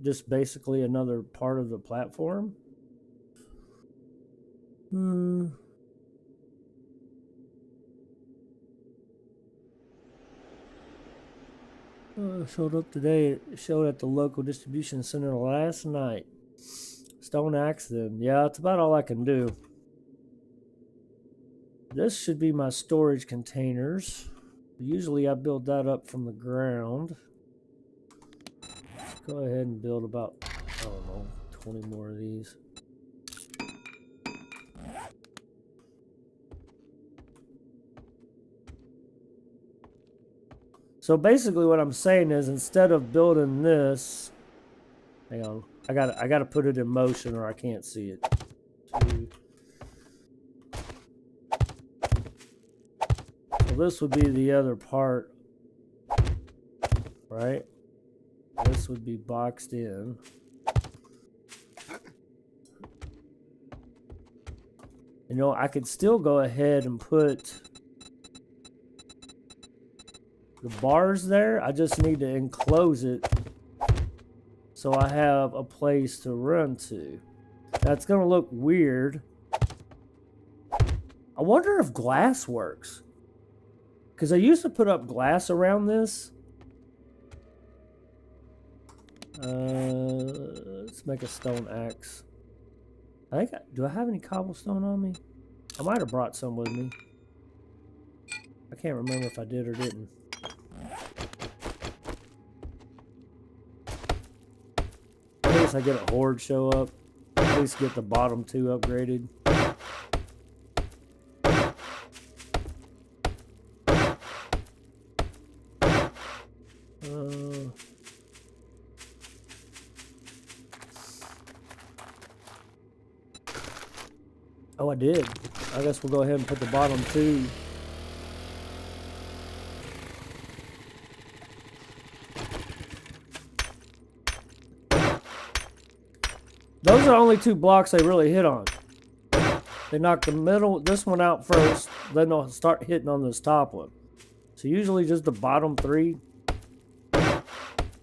A: Just basically another part of the platform. Showed up today. It showed at the local distribution center last night. Stone axe then. Yeah, that's about all I can do. This should be my storage containers. Usually I build that up from the ground. Let's go ahead and build about, I don't know, 20 more of these. So basically what I'm saying is instead of building this, hang on, I gotta put it in motion or I can't see it. 2. So this would be the other part, right? This would be boxed in. You know, I could still go ahead and put the bars there. I just need to enclose it so I have a place to run to. That's going to look weird. I wonder if glass works. Because I used to put up glass around this. Let's make a stone axe. Do I have any cobblestone on me? I might have brought some with me. I can't remember if I did or didn't. In case I get a horde show up, at least get the bottom 2 upgraded. Oh, I did. I guess we'll go ahead and put the bottom 2. Those are only 2 blocks they really hit on. They knock the middle, this one out first, then they'll start hitting on this top one. So usually just the bottom 3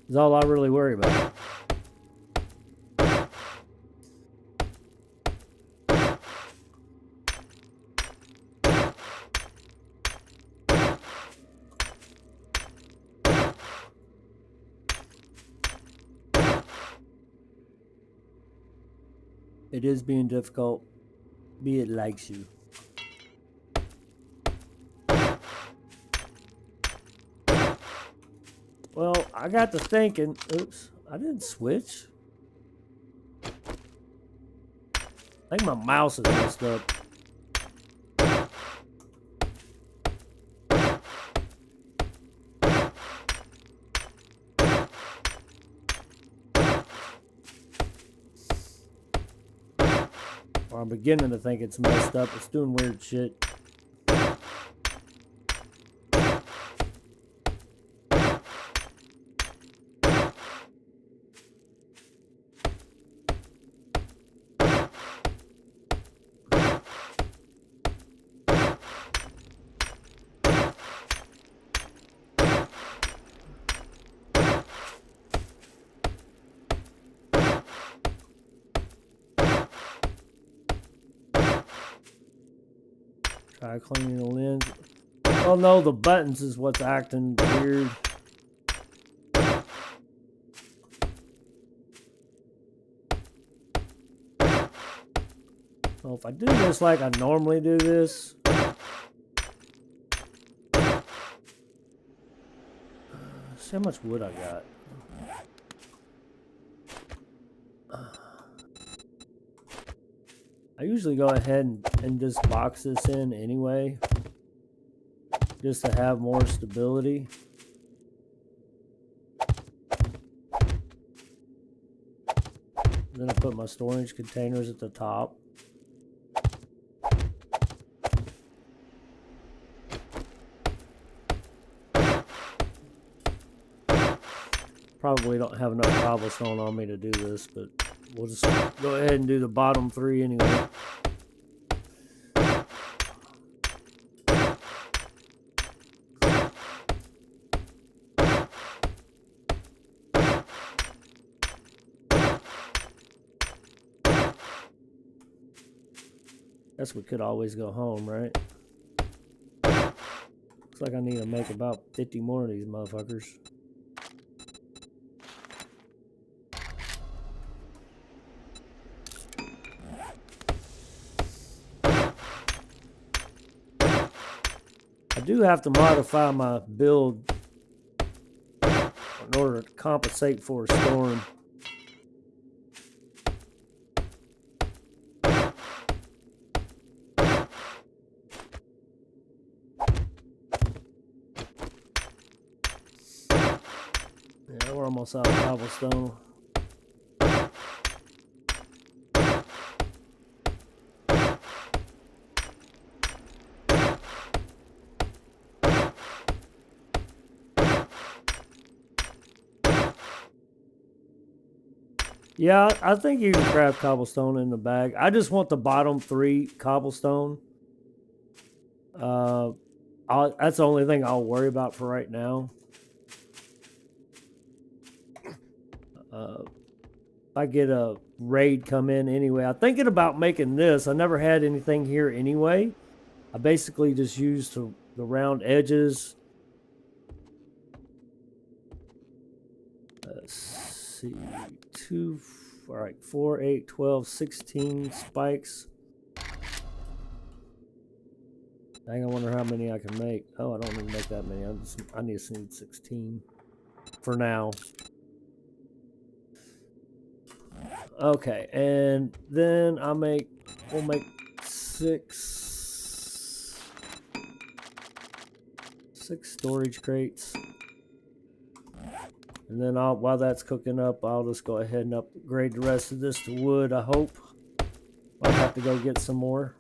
A: is all I really worry about. It is being difficult, be it likes you. Well, I got to thinking, oops, I didn't switch. I think my mouse is messed up. Or I'm beginning to think it's messed up. It's doing weird shit. Try cleaning the lens. Oh no, the buttons is what's acting weird. So if I do this like I normally do this. See how much wood I got. I usually go ahead and just box this in anyway, just to have more stability. Then I put my storage containers at the top. Probably don't have enough cobblestone on me to do this, but we'll just go ahead and do the bottom 3 anyway. Guess we could always go home, right? Looks like I need to make about 50 more of these motherfuckers. I do have to modify my build. in order to compensate for a storm. Yeah, we're almost out of cobblestone. Yeah, I think you can craft cobblestone in the bag. I just want the bottom 3 cobblestone. That's the only thing I'll worry about for right now. If I get a raid come in anyway, I'm thinking about making this. I never had anything here anyway. I basically just used the round edges. Let's see, 2, all right, 4, 8, 12, 16 spikes. Dang, I wonder how many I can make. Oh, I don't need to make that many. I need 16 for now. Okay, and then we'll make 6 storage crates. And then while that's cooking up, I'll just go ahead and upgrade the rest of this to wood, I hope. I'll have to go get some more.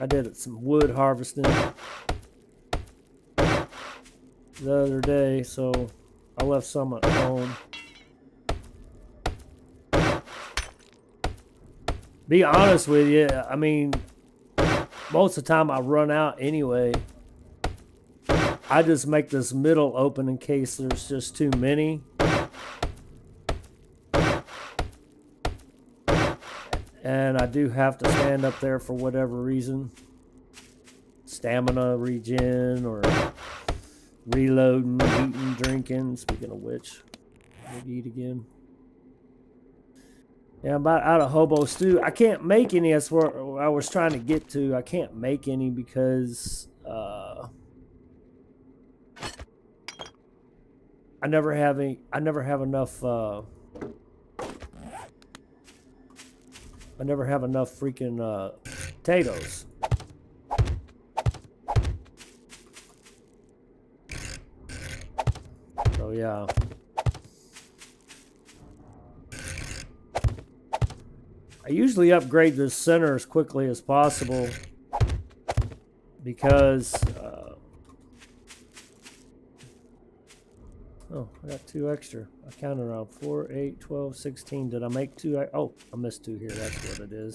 A: I did some wood harvesting the other day, so I left some at home. Be honest with you, I mean, most of the time I run out anyway. I just make this middle open in case there's just too many. And I do have to stand up there for whatever reason. Stamina regen or reloading, eating, drinking. Speaking of which, maybe eat again. Yeah, I'm about out of hobo stew. I can't make any. That's where I was trying to get to. I can't make any because I never have enough. I never have enough freaking potatoes. So yeah. I usually upgrade the center as quickly as possible because oh, I got 2 extra. I counted around 4, 8, 12, 16. Did I make 2? Oh, I missed 2 here. That's what it is.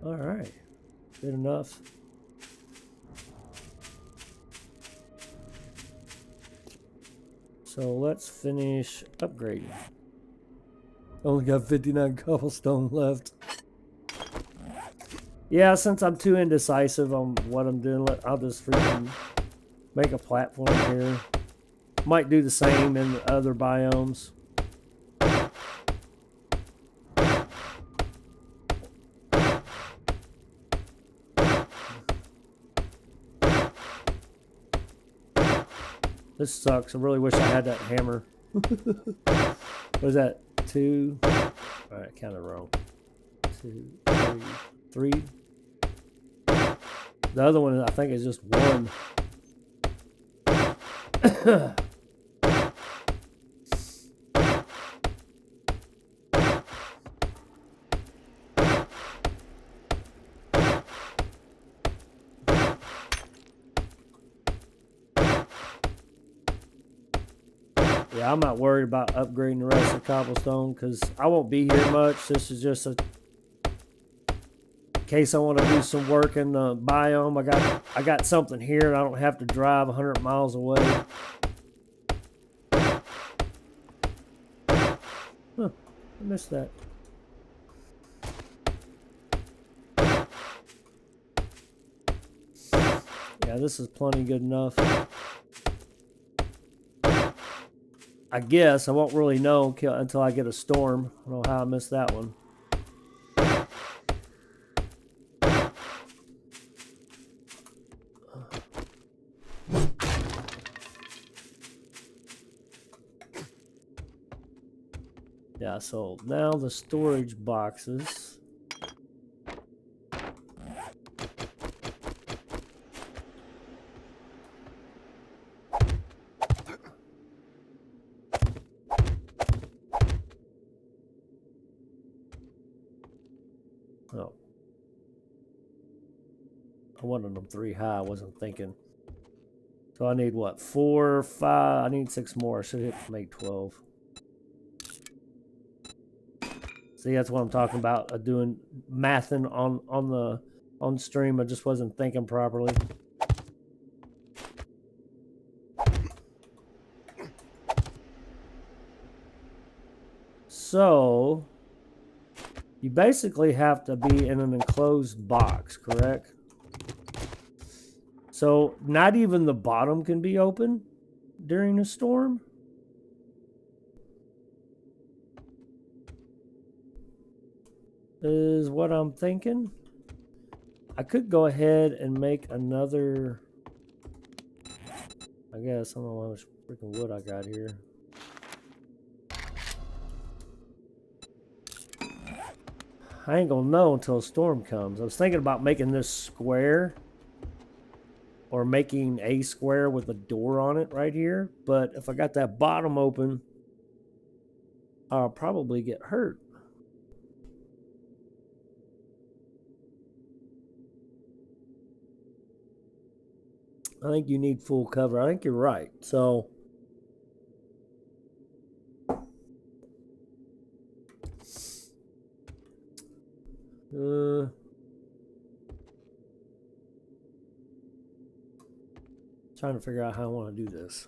A: All right. Good enough. So let's finish upgrading. Only got 59 cobblestone left. Yeah, since I'm too indecisive on what I'm doing, I'll just freaking make a platform here. Might do the same in the other biomes. This sucks. I really wish I had that hammer. What is that? 2. All right, counted wrong. 2, 3. The other one, I think, is just 1. Yeah, I'm not worried about upgrading the rest of cobblestone because I won't be here much. This is just a case I want to do some work in the biome. I got something here and I don't have to drive 100 miles away. Huh, I missed that. Yeah, this is plenty good enough. I guess I won't really know until I get a storm. I don't know how I missed that one. Yeah, so now the storage boxes. Oh. I wanted them 3 high, I wasn't thinking. So I need what? 4, 5, I need 6 more. I should hit make 12. See, that's what I'm talking about. Doing mathing on stream. I just wasn't thinking properly. So you basically have to be in an enclosed box, correct? So not even the bottom can be open during a storm? Is what I'm thinking. I could go ahead and make another. I guess I don't know how much freaking wood I got here. I ain't gonna know until a storm comes. I was thinking about making this square or making a square with a door on it right here. But if I got that bottom open, I'll probably get hurt. I think you need full cover. I think you're right. So trying to figure out how I want to do this.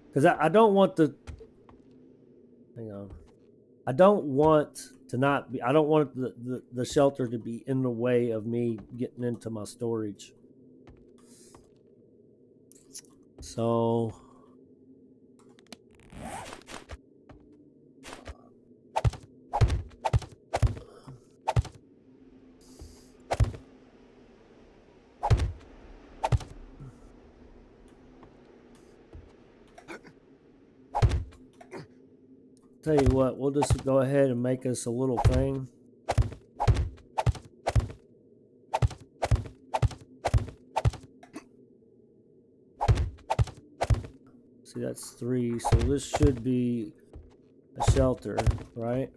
A: Because I don't want the. Hang on. I don't want to not be. I don't want the shelter to be in the way of me getting into my storage. So. Tell you what, we'll just go ahead and make us a little thing. See, that's 3, so this should be a shelter, right?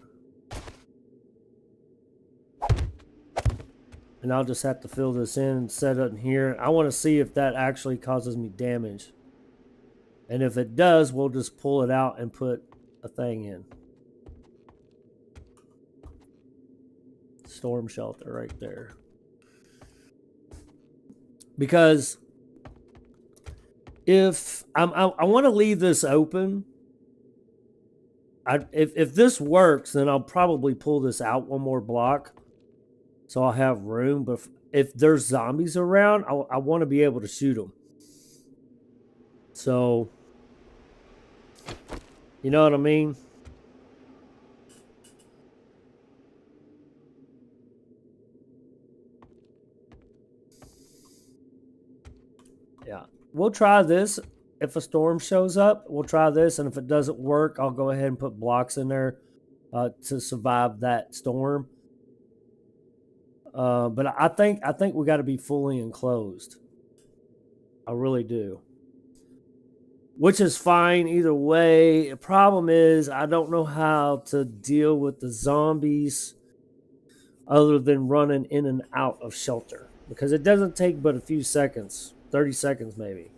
A: And I'll just have to fill this in and set it in here. I want to see if that actually causes me damage. And if it does, we'll just pull it out and put a thing in. Storm shelter right there. Because if I want to leave this open, if this works, then I'll probably pull this out one more block, so I'll have room. But if there's zombies around, I want to be able to shoot them. So, you know what I mean? Yeah. We'll try this. If a storm shows up, we'll try this. And if it doesn't work, I'll go ahead and put blocks in there to survive that storm. But I think we got to be fully enclosed. I really do. Which is fine either way. The problem is I don't know how to deal with the zombies other than running in and out of shelter. Because it doesn't take but a few seconds. 30 seconds maybe.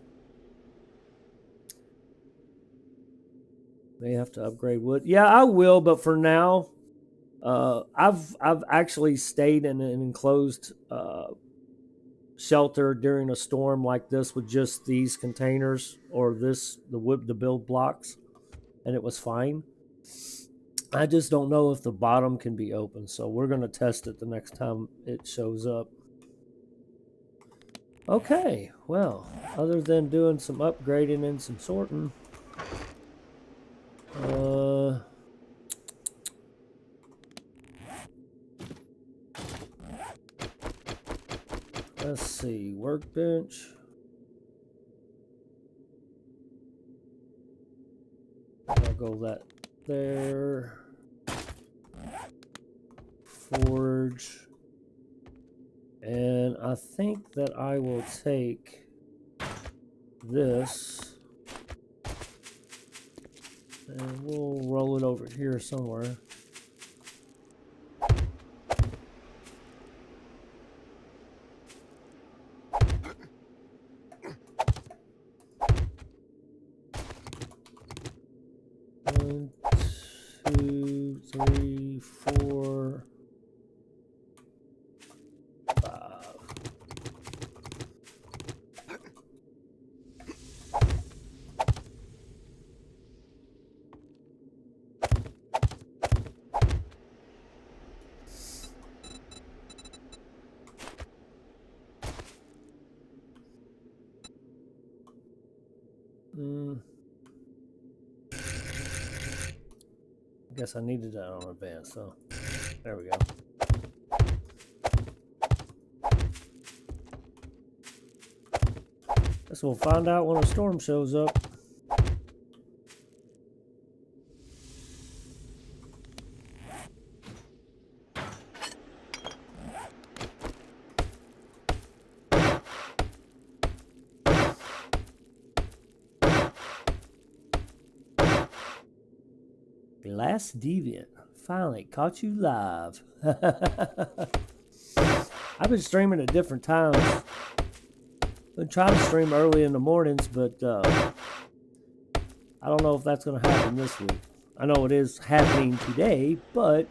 A: May have to upgrade wood. Yeah, I will, but for now, I've actually stayed in an enclosed shelter during a storm like this with just these containers or the build blocks, and it was fine. I just don't know if the bottom can be open, so we're going to test it the next time it shows up. Okay, well, other than doing some upgrading and some sorting, Let's see, workbench. I'll go that there. Forge. And I think that I will take this and we'll roll it over here somewhere. One, two, three, four, five. I guess I needed that on advance, so there we go. Guess we'll find out when a storm shows up. The Last Deviant finally caught you live. I've been streaming at different times. Been trying to stream early in the mornings, but I don't know if that's going to happen this week. I know it is happening today, but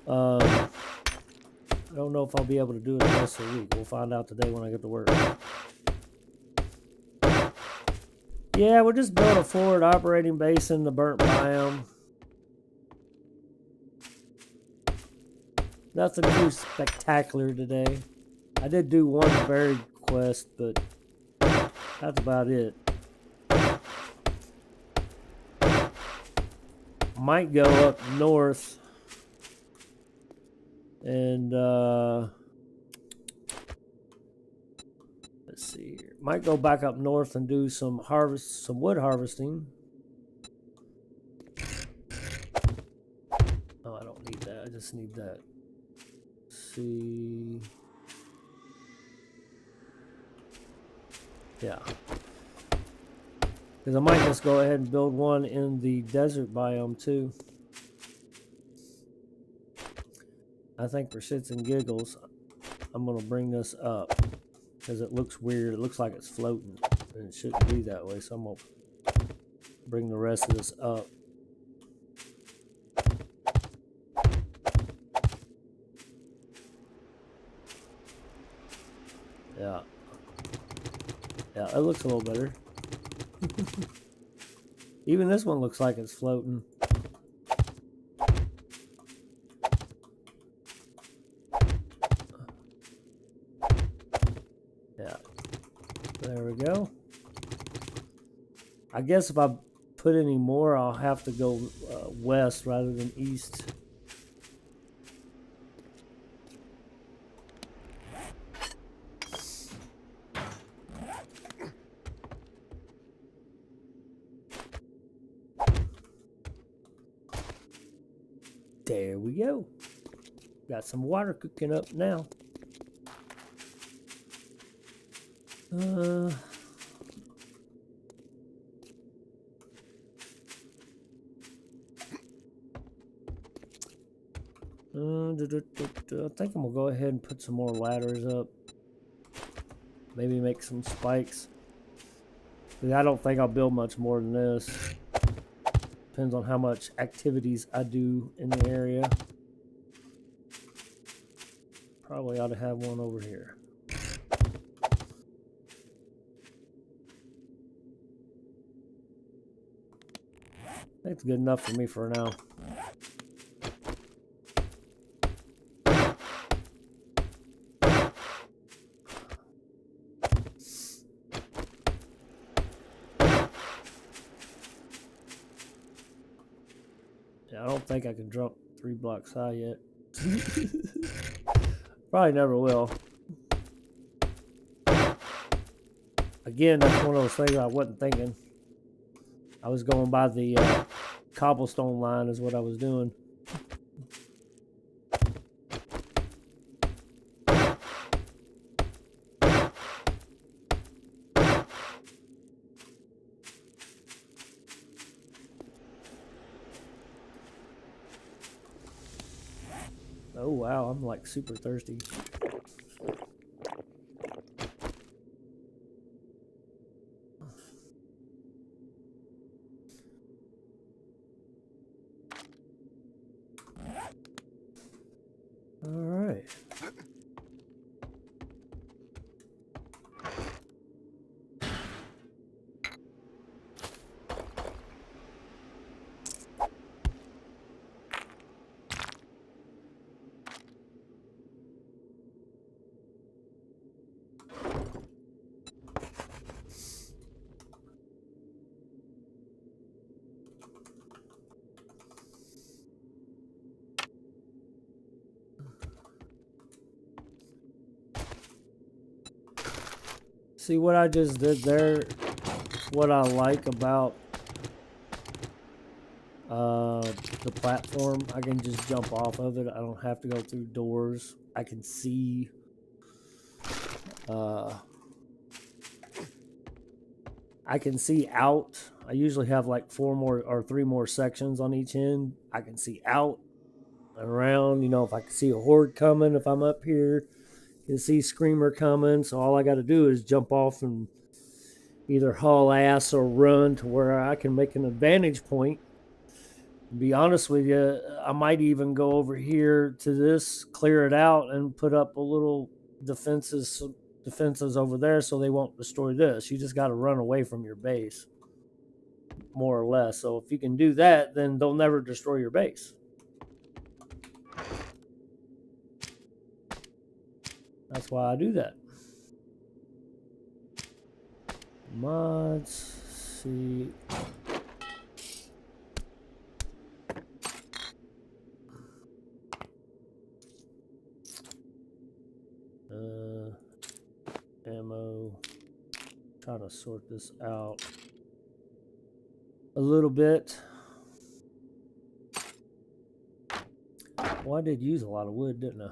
A: I don't know if I'll be able to do it the rest of the week. We'll find out today when I get to work. Yeah, we're just building a forward operating base in the burnt biome. Nothing too spectacular today. I did do one buried quest, but that's about it. Might go up north and let's see here. Might go back up north and do some wood harvesting. Oh, I don't need that. I just need that. Let's see. Yeah. Because I might just go ahead and build one in the desert biome too. I think for shits and giggles, I'm going to bring this up. Because it looks weird. It looks like it's floating. And it shouldn't be that way. So I'm going to bring the rest of this up. Yeah. Yeah, it looks a little better. Even this one looks like it's floating. Yeah. There we go. I guess if I put any more, I'll have to go west rather than east. There we go. Got some water cooking up now. I think I'm gonna go ahead and put some more ladders up. Maybe make some spikes. But I don't think I'll build much more than this. Depends on how much activities I do in the area. Probably ought to have one over here. That's good enough for me for now. Yeah, I don't think I can jump 3 blocks high yet. Probably never will. Again, that's one of those things I wasn't thinking. I was going by the cobblestone line is what I was doing. Oh wow, I'm like super thirsty. All right. See what I just did there? What I like about the platform, I can just jump off of it. I don't have to go through doors. I can see out. I usually have like 3 more sections on each end. I can see out and around, you know, if I can see a horde coming, if I'm up here, you can see Screamer coming. So all I got to do is jump off and either haul ass or run to where I can make an advantage point. To be honest with you, I might even go over here to this, clear it out, and put up a little defenses over there so they won't destroy this. You just got to run away from your base, more or less. So if you can do that, then they'll never destroy your base. That's why I do that. Mods, see. Ammo. Trying to sort this out a little bit. Well, I did use a lot of wood, didn't I?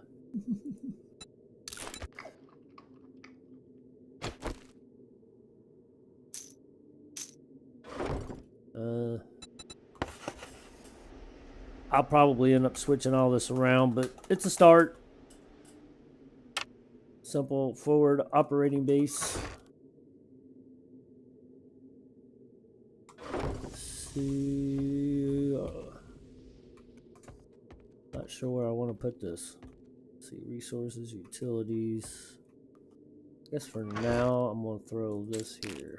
A: I'll probably end up switching all this around, but it's a start. Simple forward operating base. See, not sure where I want to put this. Let's see, resources, utilities. I guess for now I'm gonna throw this here.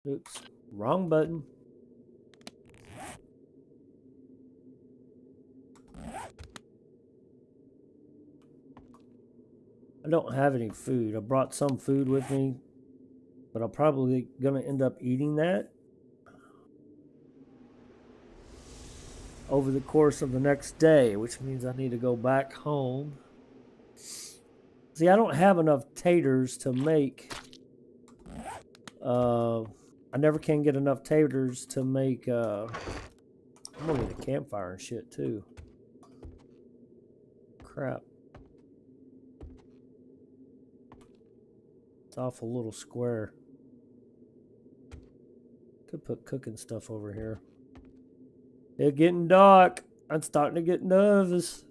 A: Oops, wrong button. I don't have any food. I brought some food with me, but I'm probably gonna end up eating that over the course of the next day, which means I need to go back home. See, I don't have enough taters to make I never can get enough taters to make I'm gonna need a campfire and shit too. Crap. It's off a little square. Could put cooking stuff over here. It's getting dark. I'm starting to get nervous.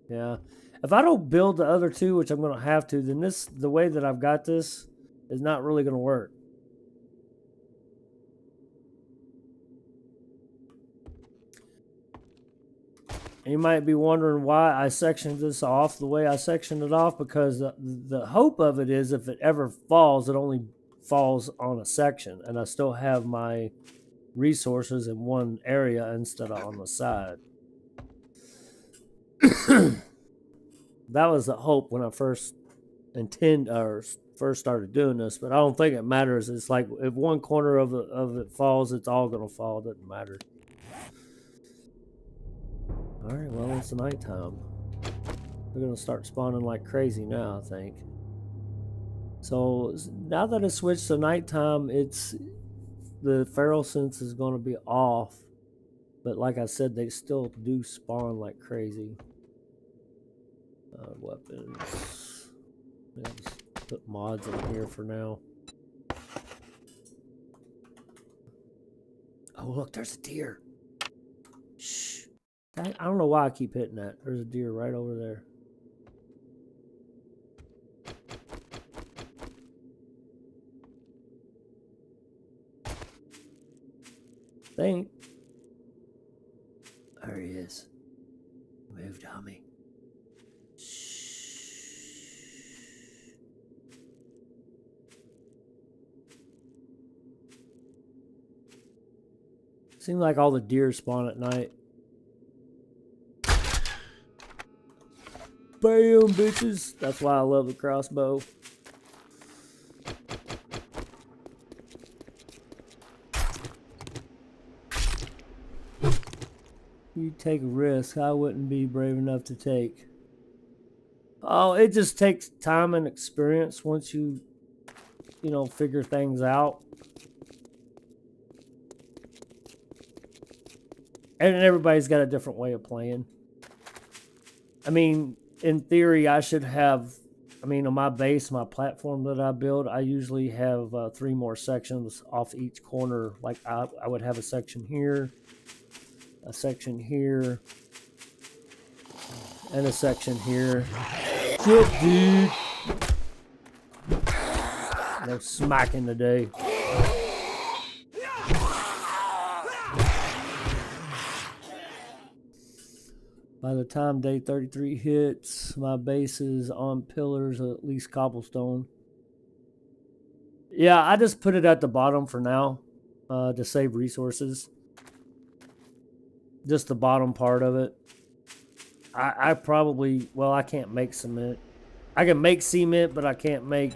A: Yeah. If I don't build the other two, which I'm going to have to, then the way that I've got this is not really going to work. And you might be wondering why I sectioned this off the way I sectioned it off, because the hope of it is if it ever falls, it only falls on a section, and I still have my resources in one area instead of on the side. That was the hope when I first started doing this, but I don't think it matters. It's like if one corner of it falls, it's all gonna fall. It doesn't matter. All right, well, it's nighttime. They're gonna start spawning like crazy now, I think. So now that it's switched to nighttime, the feral sense is gonna be off. But like I said, they still do spawn like crazy. Weapons. Yeah, just put mods in here for now. Oh, look, there's a deer. Shh. I don't know why I keep hitting that. There's a deer right over there. Think. There he is. Move, dummy. Seems like all the deer spawn at night. Bam, bitches. That's why I love the crossbow. You take a risk I wouldn't be brave enough to take. Oh, it just takes time and experience once you figure things out. And everybody's got a different way of playing. I mean, in theory, I should have, on my base, my platform that I build, I usually have 3 more sections off each corner. Like I would have a section here, a section here, and a section here. Shit, dude. No smacking today. By the time day 33 hits, my base is on pillars, at least cobblestone. Yeah, I just put it at the bottom for now to save resources. Just the bottom part of it. I probably, well, I can't make cement. I can make cement, but I can't make...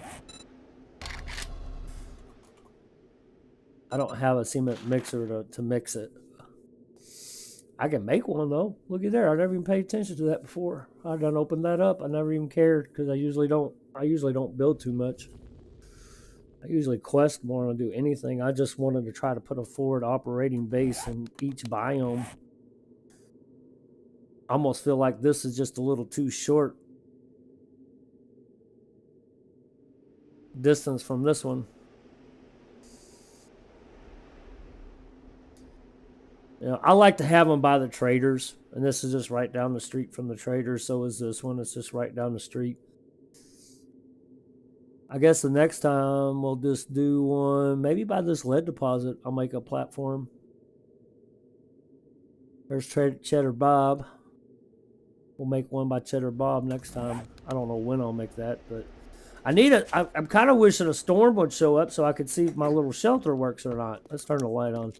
A: I don't have a cement mixer to mix it. I can make one though. Look at there. I never even paid attention to that before. I done opened that up. I never even cared because I usually don't build too much. I usually quest more than do anything. I just wanted to try to put a forward operating base in each biome. I almost feel like this is just a little too short distance from this one. You know, I like to have them by the traders, and this is just right down the street from the traders. So is this one. It's just right down the street. I guess the next time we'll just do one, maybe by this lead deposit. I'll make a platform. There's Cheddar Bob. We'll make one by Cheddar Bob next time. I don't know when I'll make that, but I need it. I'm kind of wishing a storm would show up so I could see if my little shelter works or not. Let's turn the light on.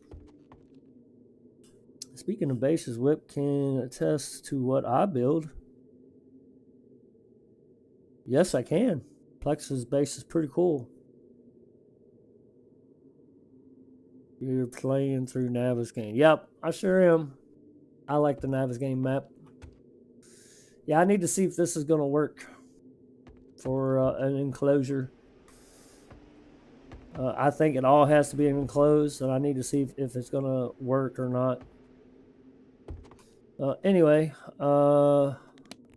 A: Speaking of bases, Whip can attest to what I build. Yes, I can. Plex's base is pretty cool. You're playing through Navezgane. Yep, I sure am. I like the Navezgane map. Yeah, I need to see if this is going to work for an enclosure. I think it all has to be enclosed, and I need to see if it's going to work or not. Anyway, I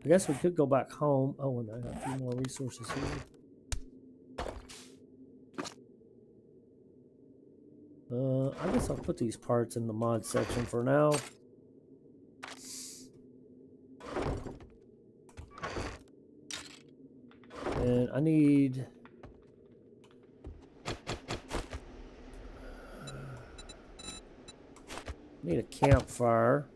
A: guess we could go back home. Oh, and I got a few more resources here. I guess I'll put these parts in the mod section for now. And I need a campfire.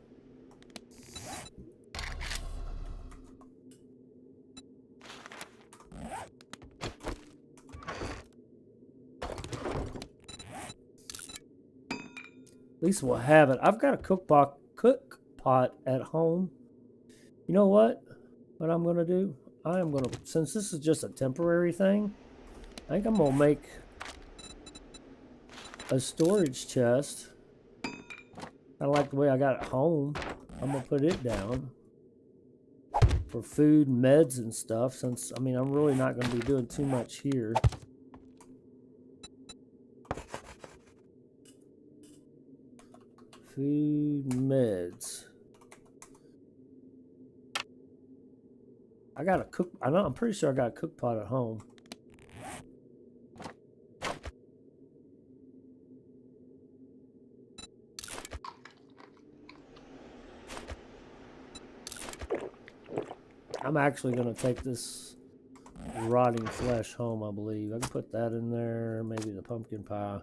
A: At least we'll have it. I've got a cook pot at home. You know what? What I'm gonna do? I am gonna, since this is just a temporary thing, I think I'm gonna make a storage chest. I like the way I got it home. I'm gonna put it down for food and meds and stuff, since I mean I'm really not gonna be doing too much here. Food and meds. I got a cook. I'm pretty sure I got a cook pot at home. I'm actually gonna take this rotting flesh home, I believe. I can put that in there, maybe the pumpkin pie.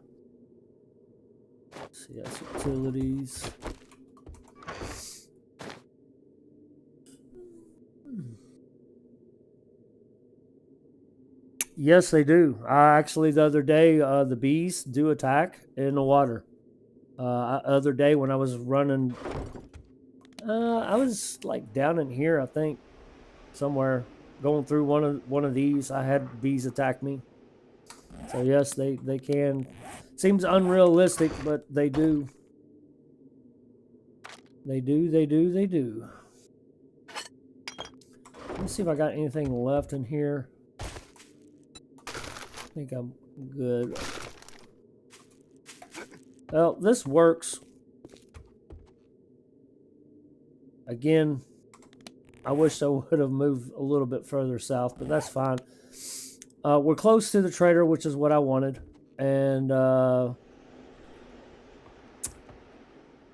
A: Let's see, that's utilities. Yes, they do. Actually, the other day, the bees do attack in the water. Other day when I was running, I was like down in here, I think, somewhere, going through one of these. I had bees attack me. So yes, they can. Seems unrealistic, but they do. They do. Let me see if I got anything left in here. I think I'm good. Well, this works. Again, I wish I would have moved a little bit further south, but that's fine. We're close to the trader, which is what I wanted. And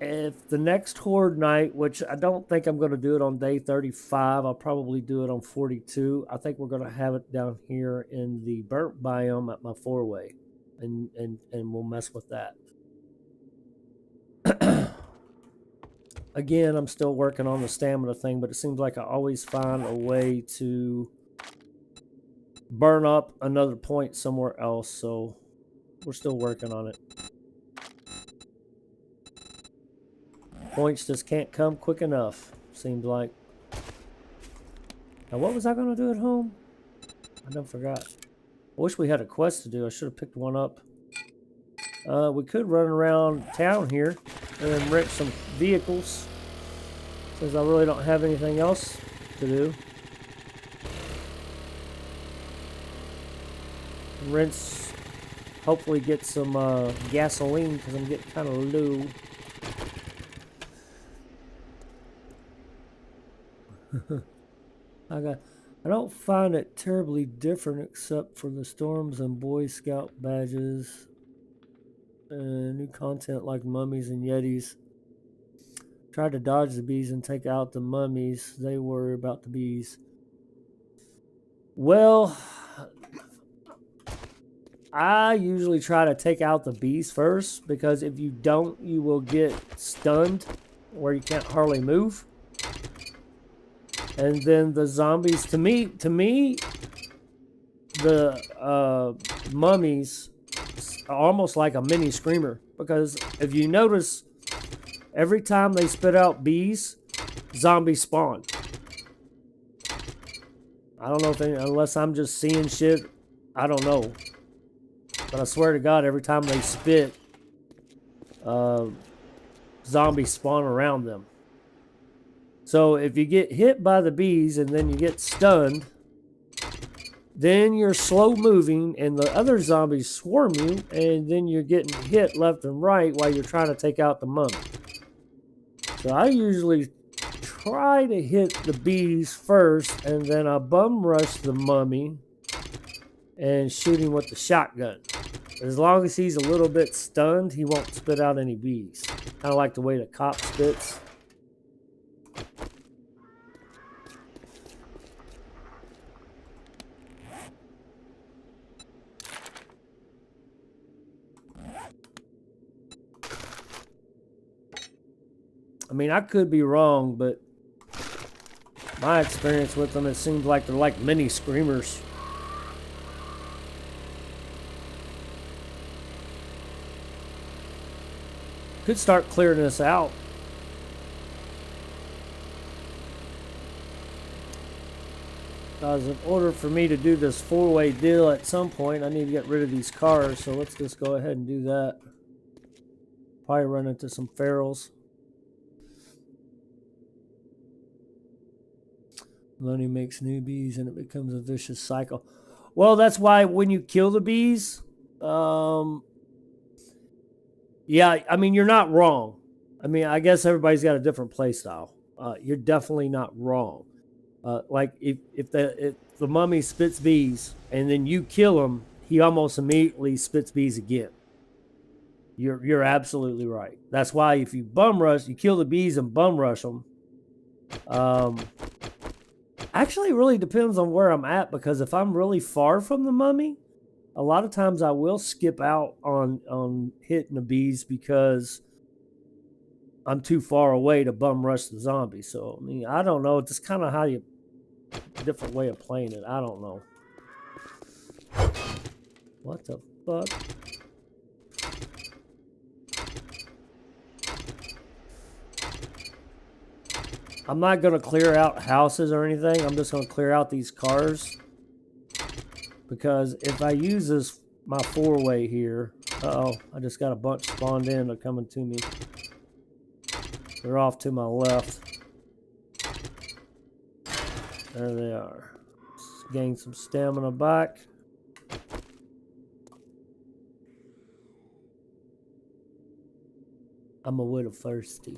A: if the next horde night, which I don't think I'm going to do it on day 35, I'll probably do it on 42. I think we're going to have it down here in the burnt biome at my 4-way, and we'll mess with that. Again, I'm still working on the stamina thing, but it seems like I always find a way to burn up another point somewhere else, so we're still working on it. Points just can't come quick enough, seems like. Now, what was I going to do at home? I done forgot. I wish we had a quest to do. I should have picked one up. We could run around town here and rent some vehicles, since I really don't have anything else to do. Rinse, hopefully get some gasoline, because I'm getting kind of low. I don't find it terribly different, except for the storms and Boy Scout badges. New content like mummies and yetis. Tried to dodge the bees and take out the mummies. They worry about the bees. Well, I usually try to take out the bees first, because if you don't, you will get stunned where you can't hardly move. And then the zombies, to me, the mummies are almost like a mini screamer, because if you notice, every time they spit out bees, zombies spawn. I don't know if unless I'm just seeing shit, I don't know. But I swear to God, every time they spit, zombies spawn around them. So if you get hit by the bees and then you get stunned, then you're slow moving and the other zombies swarm you, and then you're getting hit left and right while you're trying to take out the mummy. So I usually try to hit the bees first, and then I bum rush the mummy and shoot him with the shotgun. As long as he's a little bit stunned, he won't spit out any bees. Kind of like the way the cop spits. I mean, I could be wrong, but my experience with them, it seems like they're like mini screamers. Could start clearing this out. Because in order for me to do this four-way deal at some point, I need to get rid of these cars. So let's just go ahead and do that. Probably run into some ferals. Money makes new bees and it becomes a vicious cycle. Well, that's why when you kill the bees, yeah, I mean, you're not wrong. I mean, I guess everybody's got a different play style. You're definitely not wrong. Like if the mummy spits bees and then you kill him, he almost immediately spits bees again. You're absolutely right. That's why if you bum rush, you kill the bees and bum rush them. Actually, it really depends on where I'm at, because if I'm really far from the mummy, a lot of times I will skip out on hitting the bees because I'm too far away to bum rush the zombie. So I mean, I don't know. It's just kind of how you different way of playing it. I don't know. What the fuck? I'm not going to clear out houses or anything. I'm just going to clear out these cars. Because if I use this, my four-way here... Uh-oh, I just got a bunch spawned in. They're coming to me. They're off to my left. There they are. Let's gain some stamina back. I'm a little thirsty.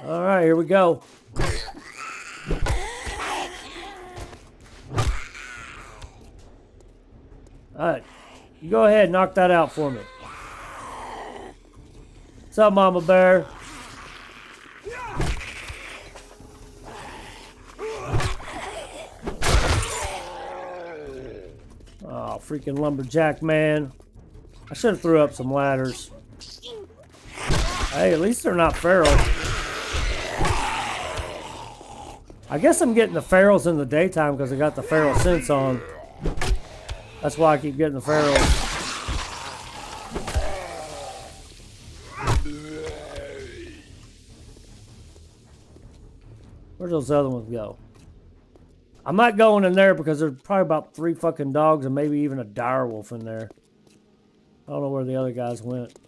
A: All right, here we go. All right, you go ahead and knock that out for me. What's up, Mama Bear? Oh, freaking lumberjack, man. I should have threw up some ladders. Hey, at least they're not feral. I guess I'm getting the ferals in the daytime because I got the feral sense on. That's why I keep getting the ferals. Where'd those other ones go? I'm not going in there because there's probably about 3 fucking dogs and maybe even a dire wolf in there. I don't know where the other guys went.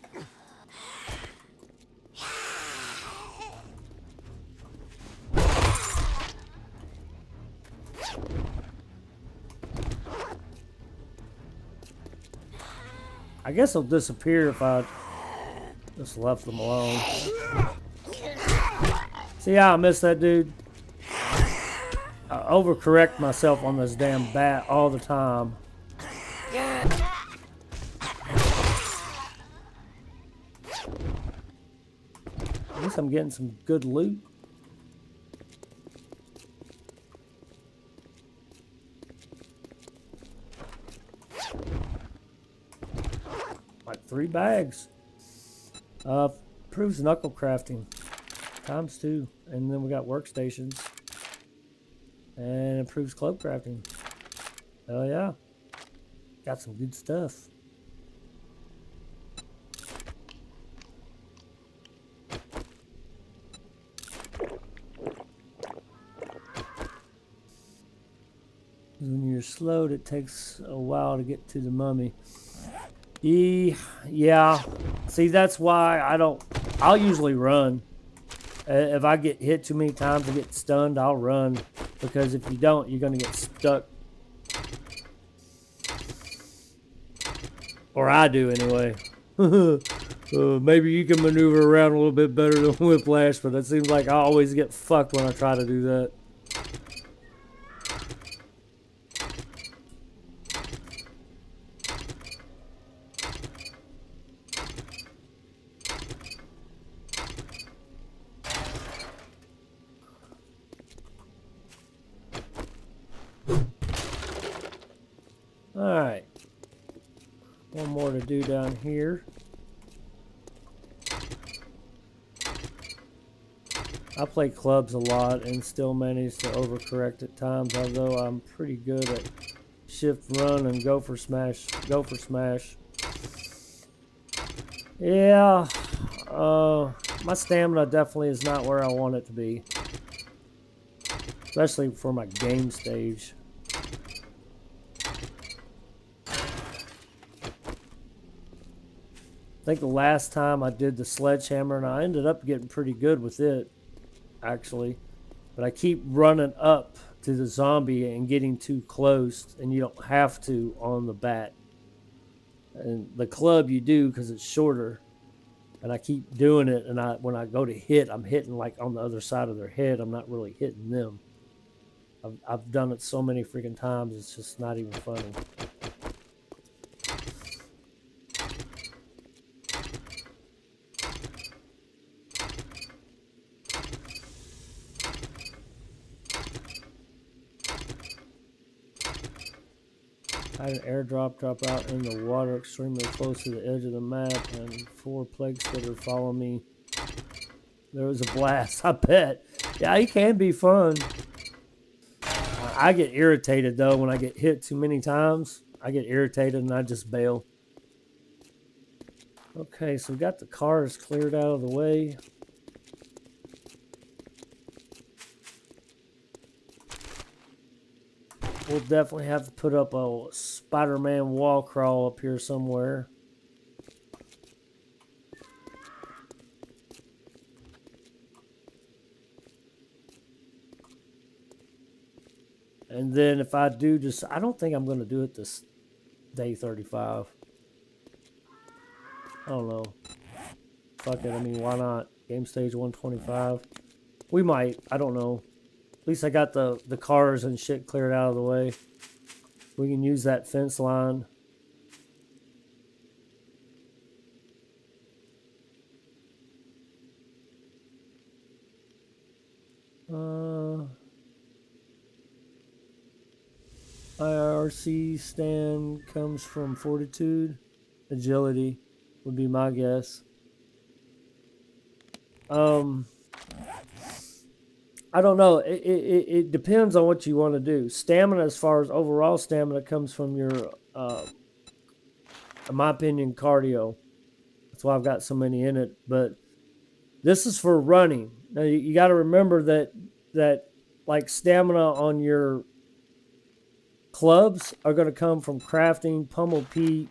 A: I guess they'll disappear if I just left them alone. See how I missed that dude? I overcorrect myself on this damn bat all the time. At least I'm getting some good loot. Like 3 bags. Improves knuckle crafting. ×2. And then we got workstations. And improves cloak crafting. Hell yeah. Got some good stuff. When you're slowed, it takes a while to get to the mummy. Yeah. See, that's why I'll usually run. If I get hit too many times and get stunned, I'll run. Because if you don't, you're going to get stuck. Or I do, anyway. Maybe you can maneuver around a little bit better than Whiplash, but it seems like I always get fucked when I try to do that. Alright. One more to do down here. I play clubs a lot and still manage to overcorrect at times, although I'm pretty good at shift run and go for smash. Yeah. My stamina definitely is not where I want it to be. especially for my game stage. I think the last time I did the sledgehammer, and I ended up getting pretty good with it, actually. But I keep running up to the zombie and getting too close, and you don't have to on the bat. And the club you do because it's shorter. And I keep doing it, and when I go to hit, I'm hitting like on the other side of their head. I'm not really hitting them. I've done it so many freaking times, it's just not even funny. I had an airdrop drop out in the water extremely close to the edge of the map, and 4 plague spitter follow me. There was a blast, I bet. Yeah, he can be fun. I get irritated, though, when I get hit too many times. I get irritated, and I just bail. Okay, so we got the cars cleared out of the way. We'll definitely have to put up a Spider-Man wall crawl up here somewhere. And then if I do just, I don't think I'm going to do it this day 35. I don't know. Fuck it. I mean, why not? Game stage 125. We might. I don't know. At least I got the cars and shit cleared out of the way. We can use that fence line. IRC stand comes from fortitude. Agility would be my guess. I don't know. It depends on what you want to do. Stamina, as far as overall stamina, comes from your, in my opinion, cardio. That's why I've got so many in it. But this is for running. Now you got to remember that like stamina on your clubs are going to come from crafting, pummel Pete,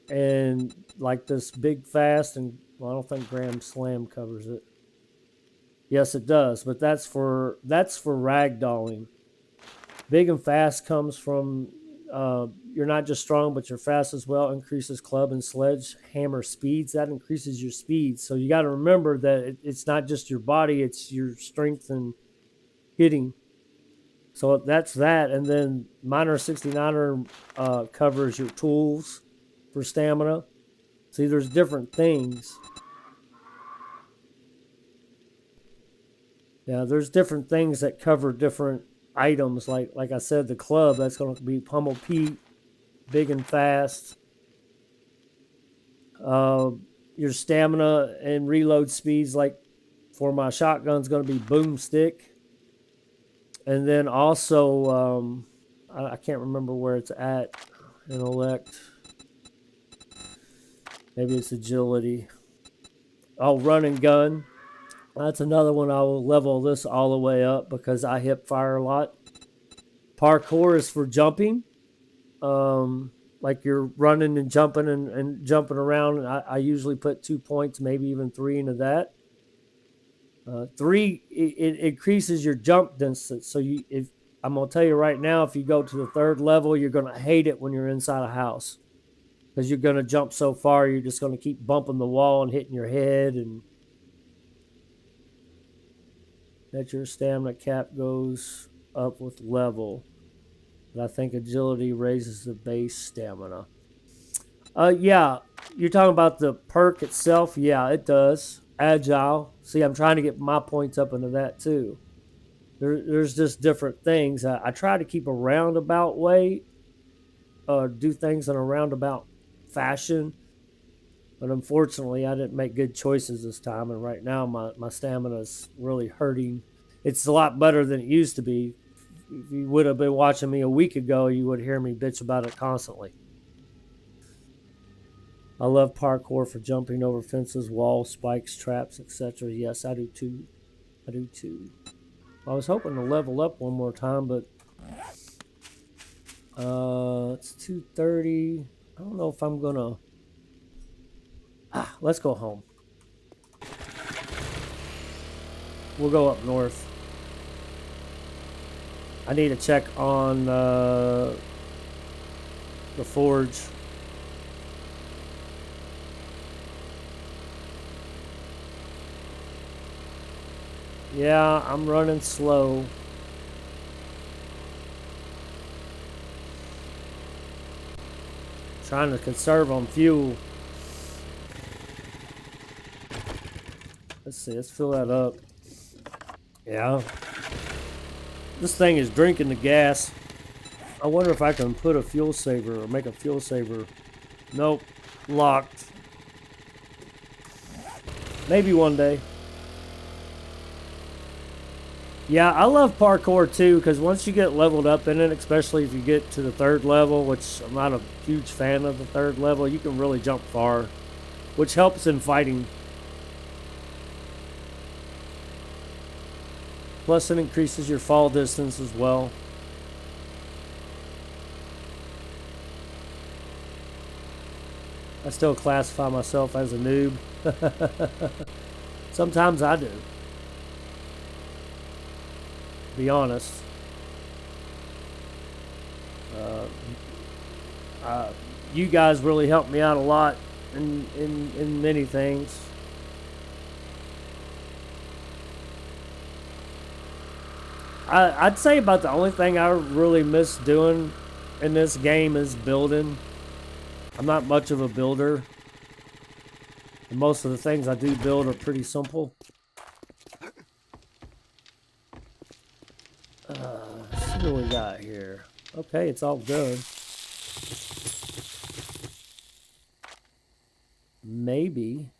A: and like this big fast. And well, I don't think Graham Slam covers it. Yes, it does, but that's for ragdolling. Big and fast comes from you're not just strong, but you're fast as well. Increases club and sledgehammer speeds. That increases your speed. So you got to remember that it's not just your body; it's your strength and hitting. So that's that, and then Miner 69er covers your tools for stamina. See, there's different things. Yeah, there's different things that cover different items. Like I said, the club, that's going to be Pummel Pete, big and fast. Your stamina and reload speeds, like for my shotgun, is going to be Boomstick. And then also, I can't remember where it's at in elect. Maybe it's agility. Oh, run and gun. That's another one. I will level this all the way up because I hip fire a lot. Parkour is for jumping. Like you're running and jumping and jumping around. I usually put 2 points, maybe even 3 into that. 3, it increases your jump distance. So I'm going to tell you right now, if you go to the 3rd level, you're going to hate it when you're inside a house. Because you're going to jump so far, you're just going to keep bumping the wall and hitting your head, and that your stamina cap goes up with level. But I think agility raises the base stamina. Yeah, you're talking about the perk itself. Yeah, it does. Agile. See, I'm trying to get my points up into that too. There's just different things. I try to keep a roundabout way, do things in a roundabout fashion. But unfortunately, I didn't make good choices this time. And right now, my stamina is really hurting. It's a lot better than it used to be. If you would have been watching me a week ago, you would hear me bitch about it constantly. I love parkour for jumping over fences, walls, spikes, traps, etc. Yes, I do too. I do too. I was hoping to level up one more time, but it's 2:30. I don't know if I'm gonna. Let's go home. We'll go up north. I need to check on the forge. Yeah, I'm running slow. Trying to conserve on fuel. Let's see, let's fill that up. Yeah. This thing is drinking the gas. I wonder if I can put a fuel saver or make a fuel saver. Nope. Locked. Maybe one day. Yeah, I love parkour too, because once you get leveled up in it, especially if you get to the 3rd level, which I'm not a huge fan of the 3rd level, you can really jump far, which helps in fighting. Plus it increases your fall distance as well. I still classify myself as a noob. Sometimes I do. Be honest. You guys really helped me out a lot in many things. I'd say about the only thing I really miss doing in this game is building. I'm not much of a builder. And most of the things I do build are pretty simple. Let's see what we got here. Okay, it's all good. Maybe.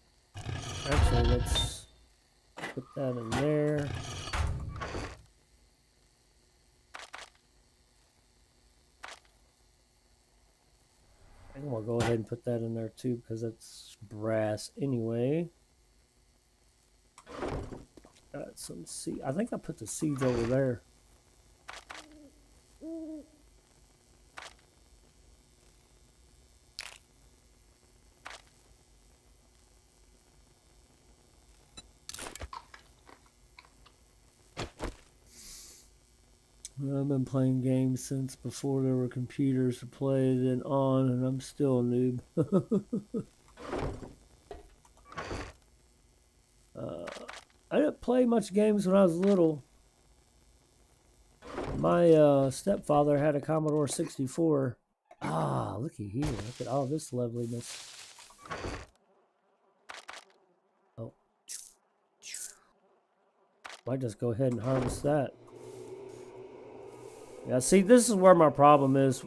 A: Actually, let's put that in there. I'm gonna go ahead and put that in there too, because it's brass anyway. Got some seed. I think I put the seeds over there. I've been playing games since before there were computers to play it on, and I'm still a noob. I didn't play much games when I was little. My stepfather had a Commodore 64. Ah, looky here. Look at all this loveliness. Oh. Might just go ahead and harvest that. Yeah, see, this is where my problem is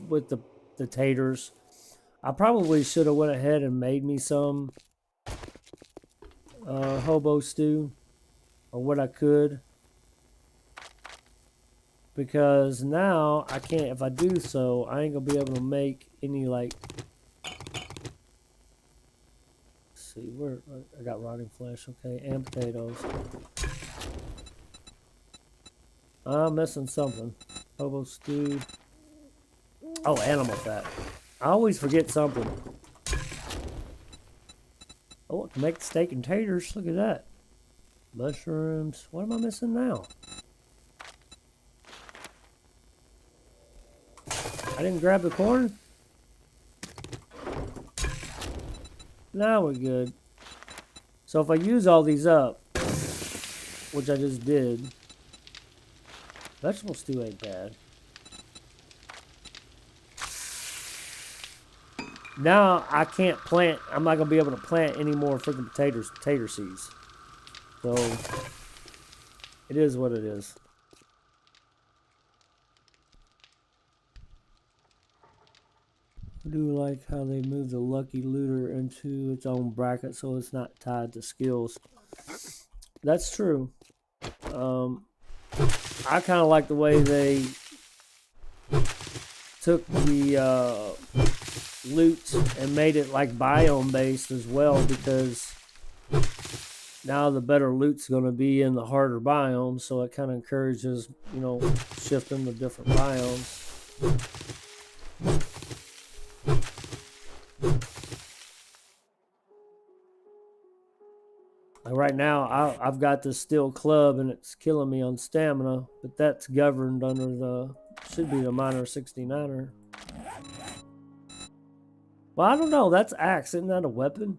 A: with the taters. I probably should have went ahead and made me some hobo stew, or what I could, because now I can't. If I do so, I ain't gonna be able to make any, like. Let's see, where I got rotting flesh, okay, and potatoes. I'm missing something. Hobo stew. Oh, animal fat. I always forget something. Oh, I can make steak and taters. Look at that. Mushrooms. What am I missing now? I didn't grab the corn? Now we're good. So if I use all these up, which I just did, vegetable stew ain't bad. Now I can't plant. I'm not gonna be able to plant any more freaking tater seeds. So it is what it is. I do like how they moved the Lucky Looter into its own bracket so it's not tied to skills. That's true. I kind of like the way they took the loot and made it like biome based as well, because now the better loot's going to be in the harder biomes, so it kind of encourages, you know, shifting to different biomes. Like right now, I've got this steel club and it's killing me on stamina, but that's governed under the, should be the minor 69er. Well, I don't know. That's axe. Isn't that a weapon?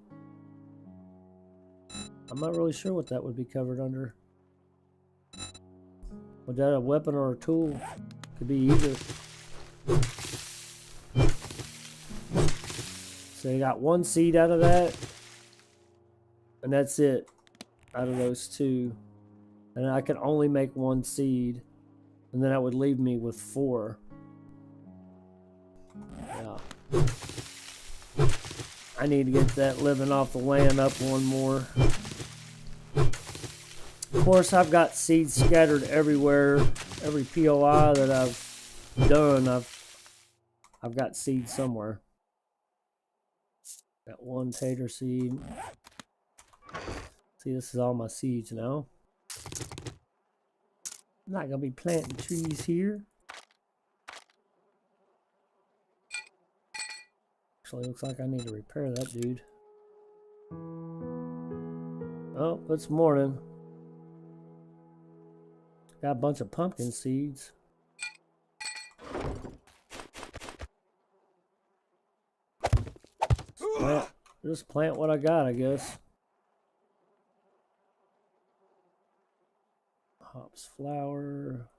A: I'm not really sure what that would be covered under. Was that a weapon or a tool? Could be either. So you got one seed out of that. And that's it. Out of those two. And I can only make one seed. And then that would leave me with 4. Yeah. I need to get that living off the land up one more. Of course, I've got seeds scattered everywhere. Every POI that I've done, I've got seeds somewhere. Got one tater seed. See, this is all my seeds now. I'm not gonna be planting trees here. Actually, looks like I need to repair that dude. Oh, it's morning. Got a bunch of pumpkin seeds. Just plant what I got, I guess. Hops flower.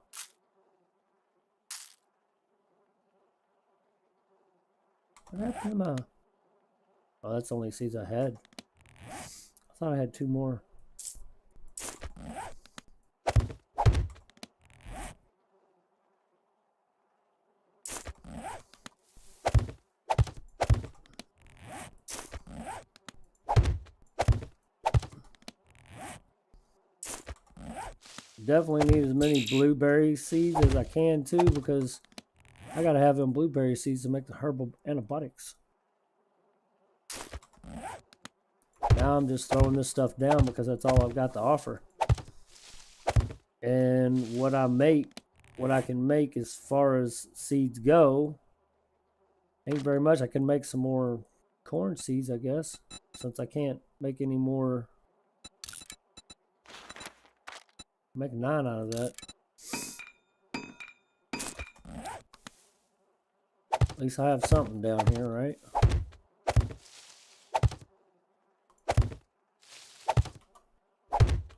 A: What happened to my... Oh, that's the only seeds I had. I thought I had 2 more. Definitely need as many blueberry seeds as I can too, because I gotta have them blueberry seeds to make the herbal antibiotics. Now I'm just throwing this stuff down because that's all I've got to offer. And what I can make as far as seeds go, ain't very much. I can make some more corn seeds, I guess, since I can't make any more. Make 9 out of that. At least I have something down here, right?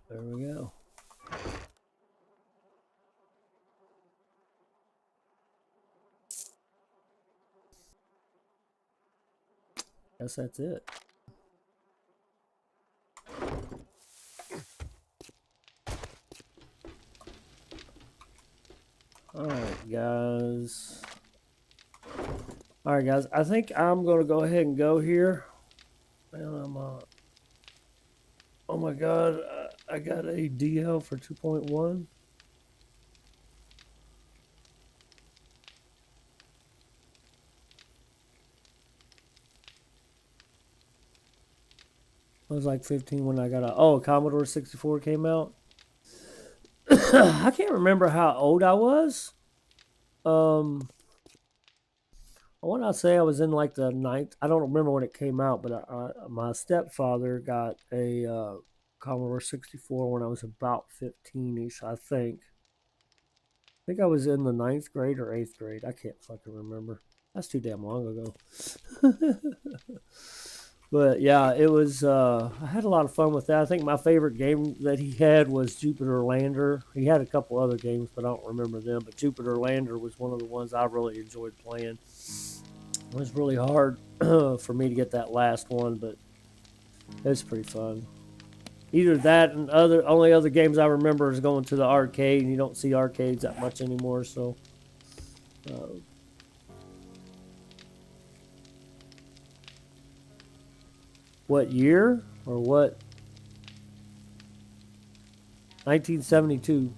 A: There we go. Guess that's it. Alright, guys. Alright, guys. I think I'm going to go ahead and go here. Man, oh my god. I got a DL for 2.1. I was like 15 when I got a... Oh, Commodore 64 came out. I can't remember how old I was. I want to say I was in like the 9th. I don't remember when it came out, but my stepfather got a Commodore 64 when I was about 15-ish, I think. I think I was in the 9th grade or 8th grade. I can't fucking remember. That's too damn long ago. But yeah, it was, I had a lot of fun with that. I think my favorite game that he had was Jupiter Lander. He had a couple other games, but I don't remember them. But Jupiter Lander was one of the ones I really enjoyed playing. It was really hard for me to get that last one, but it was pretty fun. Either that and only other games I remember is going to the arcade, and you don't see arcades that much anymore, so... What year or what? 1972.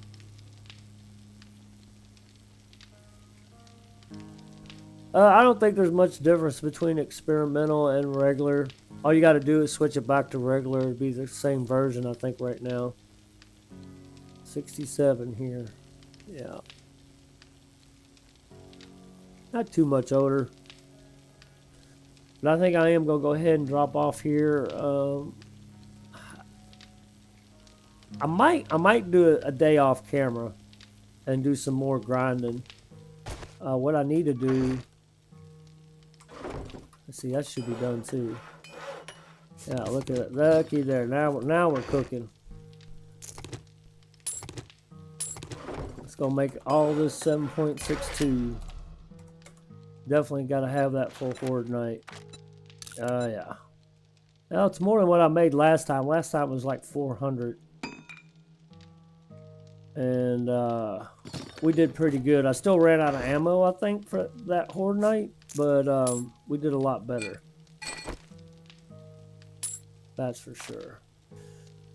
A: I don't think there's much difference between experimental and regular. All you got to do is switch it back to regular. It'd be the same version, I think, right now. 67 here. Yeah. Not too much older. But I think I am going to go ahead and drop off here. I might do a day off camera and do some more grinding. What I need to do... Let's see, that should be done too. Yeah, look at it. Lucky there. Now we're cooking. Let's go make all this 7.62. Definitely got to have that full horde night. Yeah. Now it's more than what I made last time. Last time it was like 400. And we did pretty good. I still ran out of ammo, I think, for that horde night. But we did a lot better. That's for sure.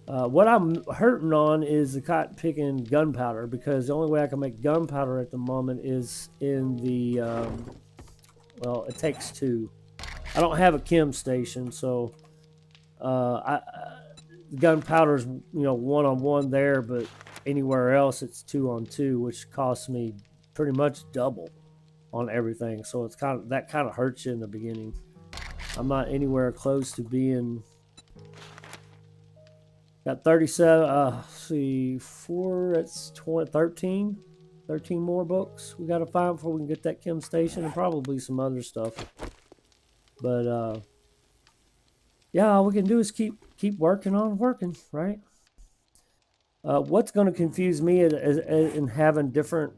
A: What I'm hurting on is the cotton picking gunpowder, because the only way I can make gunpowder at the moment is in the, well, it takes two. I don't have a chem station, so gunpowder's, you know, 1-on-1 there, but anywhere else it's 2-on-2, which costs me pretty much double on everything. So it's kind of hurts you in the beginning. I'm not anywhere close to being. Got 37, let's see, 4, that's 20, 13 more books we got to find before we can get that chem station, and probably some other stuff. But, yeah, all we can do is keep working on working, right? What's going to confuse me is in having different,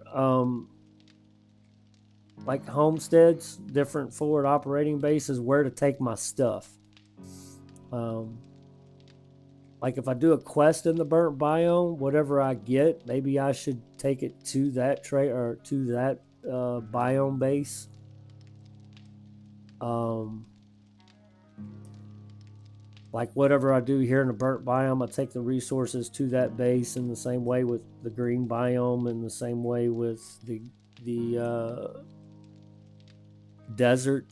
A: like homesteads, different forward operating bases, where to take my stuff. Like if I do a quest in the burnt biome, whatever I get, maybe I should take it to that tray or to that biome base. Like whatever I do here in the burnt biome, I take the resources to that base, in the same way with the green biome, and the same way with the desert.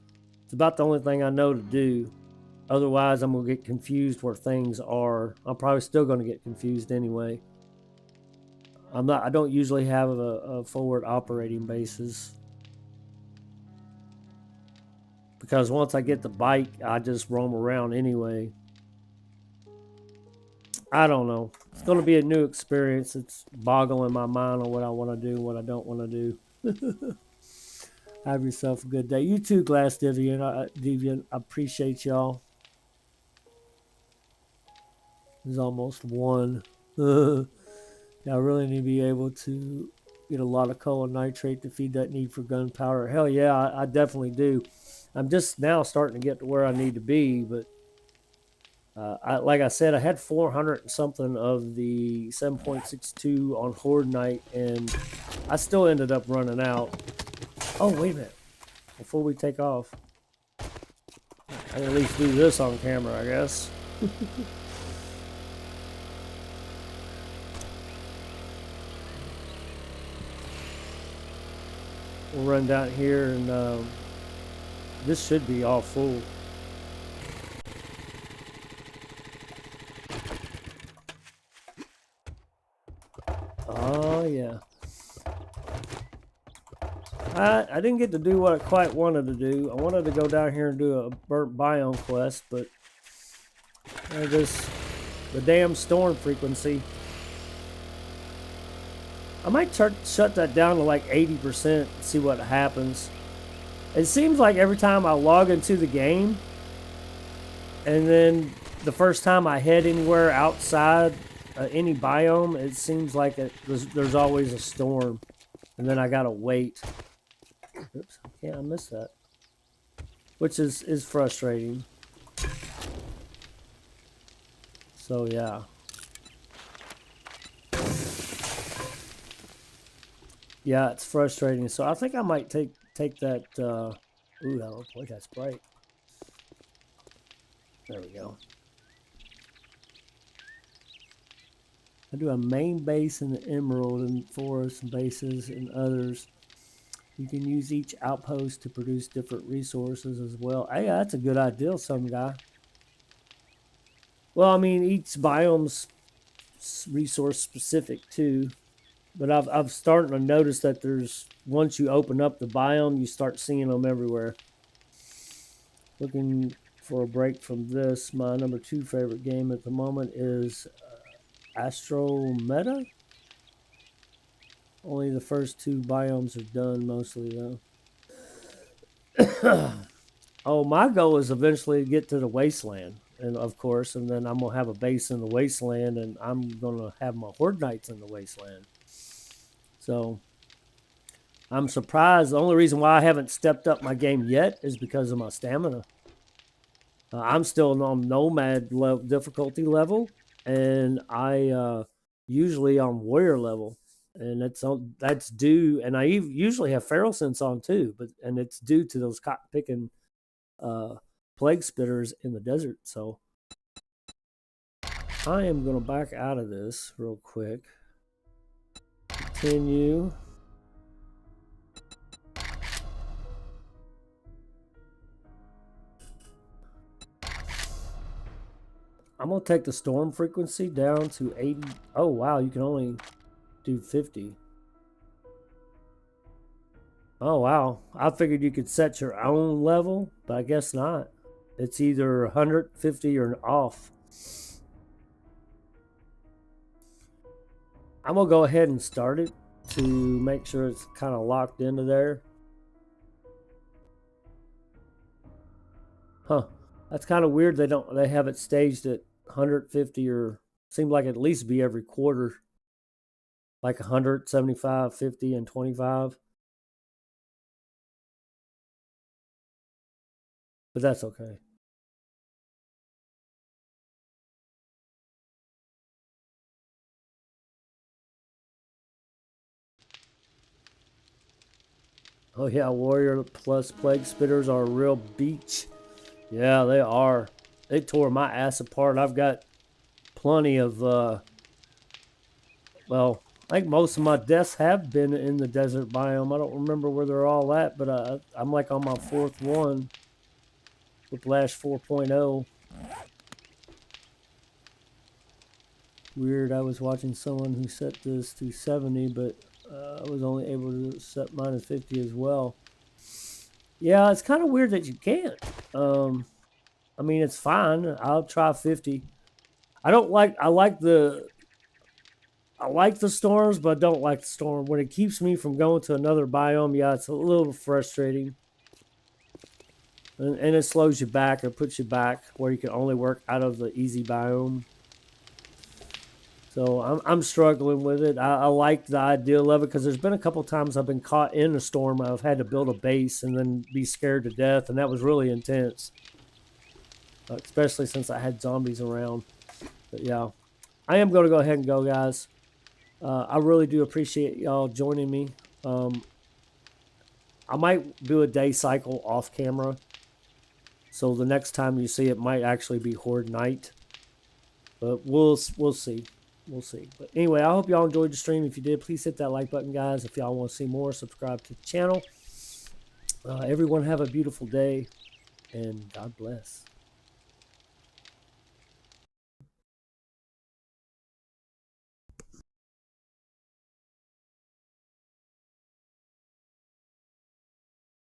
A: It's about the only thing I know to do. Otherwise, I'm going to get confused where things are. I'm probably still going to get confused anyway. I don't usually have a forward operating bases. Because once I get the bike, I just roam around anyway. I don't know. It's going to be a new experience. It's boggling my mind on what I want to do and what I don't want to do. Have yourself a good day. You too, Glass Deviant. I appreciate y'all. There's almost 1. I really need to be able to get a lot of color nitrate to feed that need for gunpowder. Hell yeah, I definitely do. I'm just now starting to get to where I need to be, but like I said, I had 400 and something of the 7.62 on horde night, and I still ended up running out. Oh, wait a minute. Before we take off, I can at least do this on camera, I guess. We'll run down here, and this should be all full. Oh yeah. I didn't get to do what I quite wanted to do. I wanted to go down here and do a burnt biome quest, but the damn storm frequency. I might shut that down to like 80% and see what happens. It seems like every time I log into the game, and then the first time I head anywhere outside any biome, it seems like there's always a storm, and then I gotta wait. Oops, I missed that. Which is frustrating. So yeah. Yeah, it's frustrating. So I think I might take that. Ooh, boy, that's bright. There we go. I do a main base in the Emerald and forest bases and others. You can use each outpost to produce different resources as well. Hey, that's a good idea, some guy. Well, I mean, each biome's resource specific too. But I've starting to notice that there's once you open up the biome, you start seeing them everywhere. Looking for a break from this, my number 2 favorite game at the moment is Astro Meta. Only the first 2 biomes are done mostly though. Oh, my goal is eventually to get to the wasteland, and of course, and then I'm gonna have a base in the wasteland, and I'm gonna have my horde knights in the wasteland. So I'm surprised. The only reason why I haven't stepped up my game yet is because of my stamina. I'm still on nomad difficulty level, and I usually on warrior level, and that's due. And I usually have feral sense on too, and it's due to those cotton picking plague spitters in the desert. So I am gonna back out of this real quick. Continue. I'm gonna take the storm frequency down to 80. Oh wow, you can only do 50. Oh wow, I figured you could set your own level, but I guess not. It's either 150 or off. I'm gonna go ahead and start it to make sure it's kind of locked into there. Huh, that's kind of weird. They have it staged at 150, or seemed like at least be every quarter, like 100, 75, 50, and 25. But that's okay. Oh yeah, warrior plus plague spitters are a real beach. Yeah, they are. They tore my ass apart. I've got plenty of well, I think most of my deaths have been in the desert biome. I don't remember where they're all at, but I'm like on my 4th one with Lash 4.0. Weird, I was watching someone who set this to 70, but I was only able to set mine at 50 as well. Yeah, it's kind of weird that you can't. I mean, it's fine. I'll try 50. I like the storms, but I don't like the storm. When it keeps me from going to another biome, yeah, it's a little frustrating. And it slows you back or puts you back where you can only work out of the easy biome. So I'm struggling with it. I like the idea of it because there's been a couple times I've been caught in a storm. I've had to build a base and then be scared to death, and that was really intense. Especially since I had zombies around. But yeah, I am going to go ahead and go, guys. I really do appreciate y'all joining me. I might do a day cycle off camera, so the next time you see it might actually be Horde Night. But we'll see. We'll see. But anyway, I hope y'all enjoyed the stream. If you did, please hit that like button, guys. If y'all want to see more, subscribe to the channel. Everyone have a beautiful day, and God bless.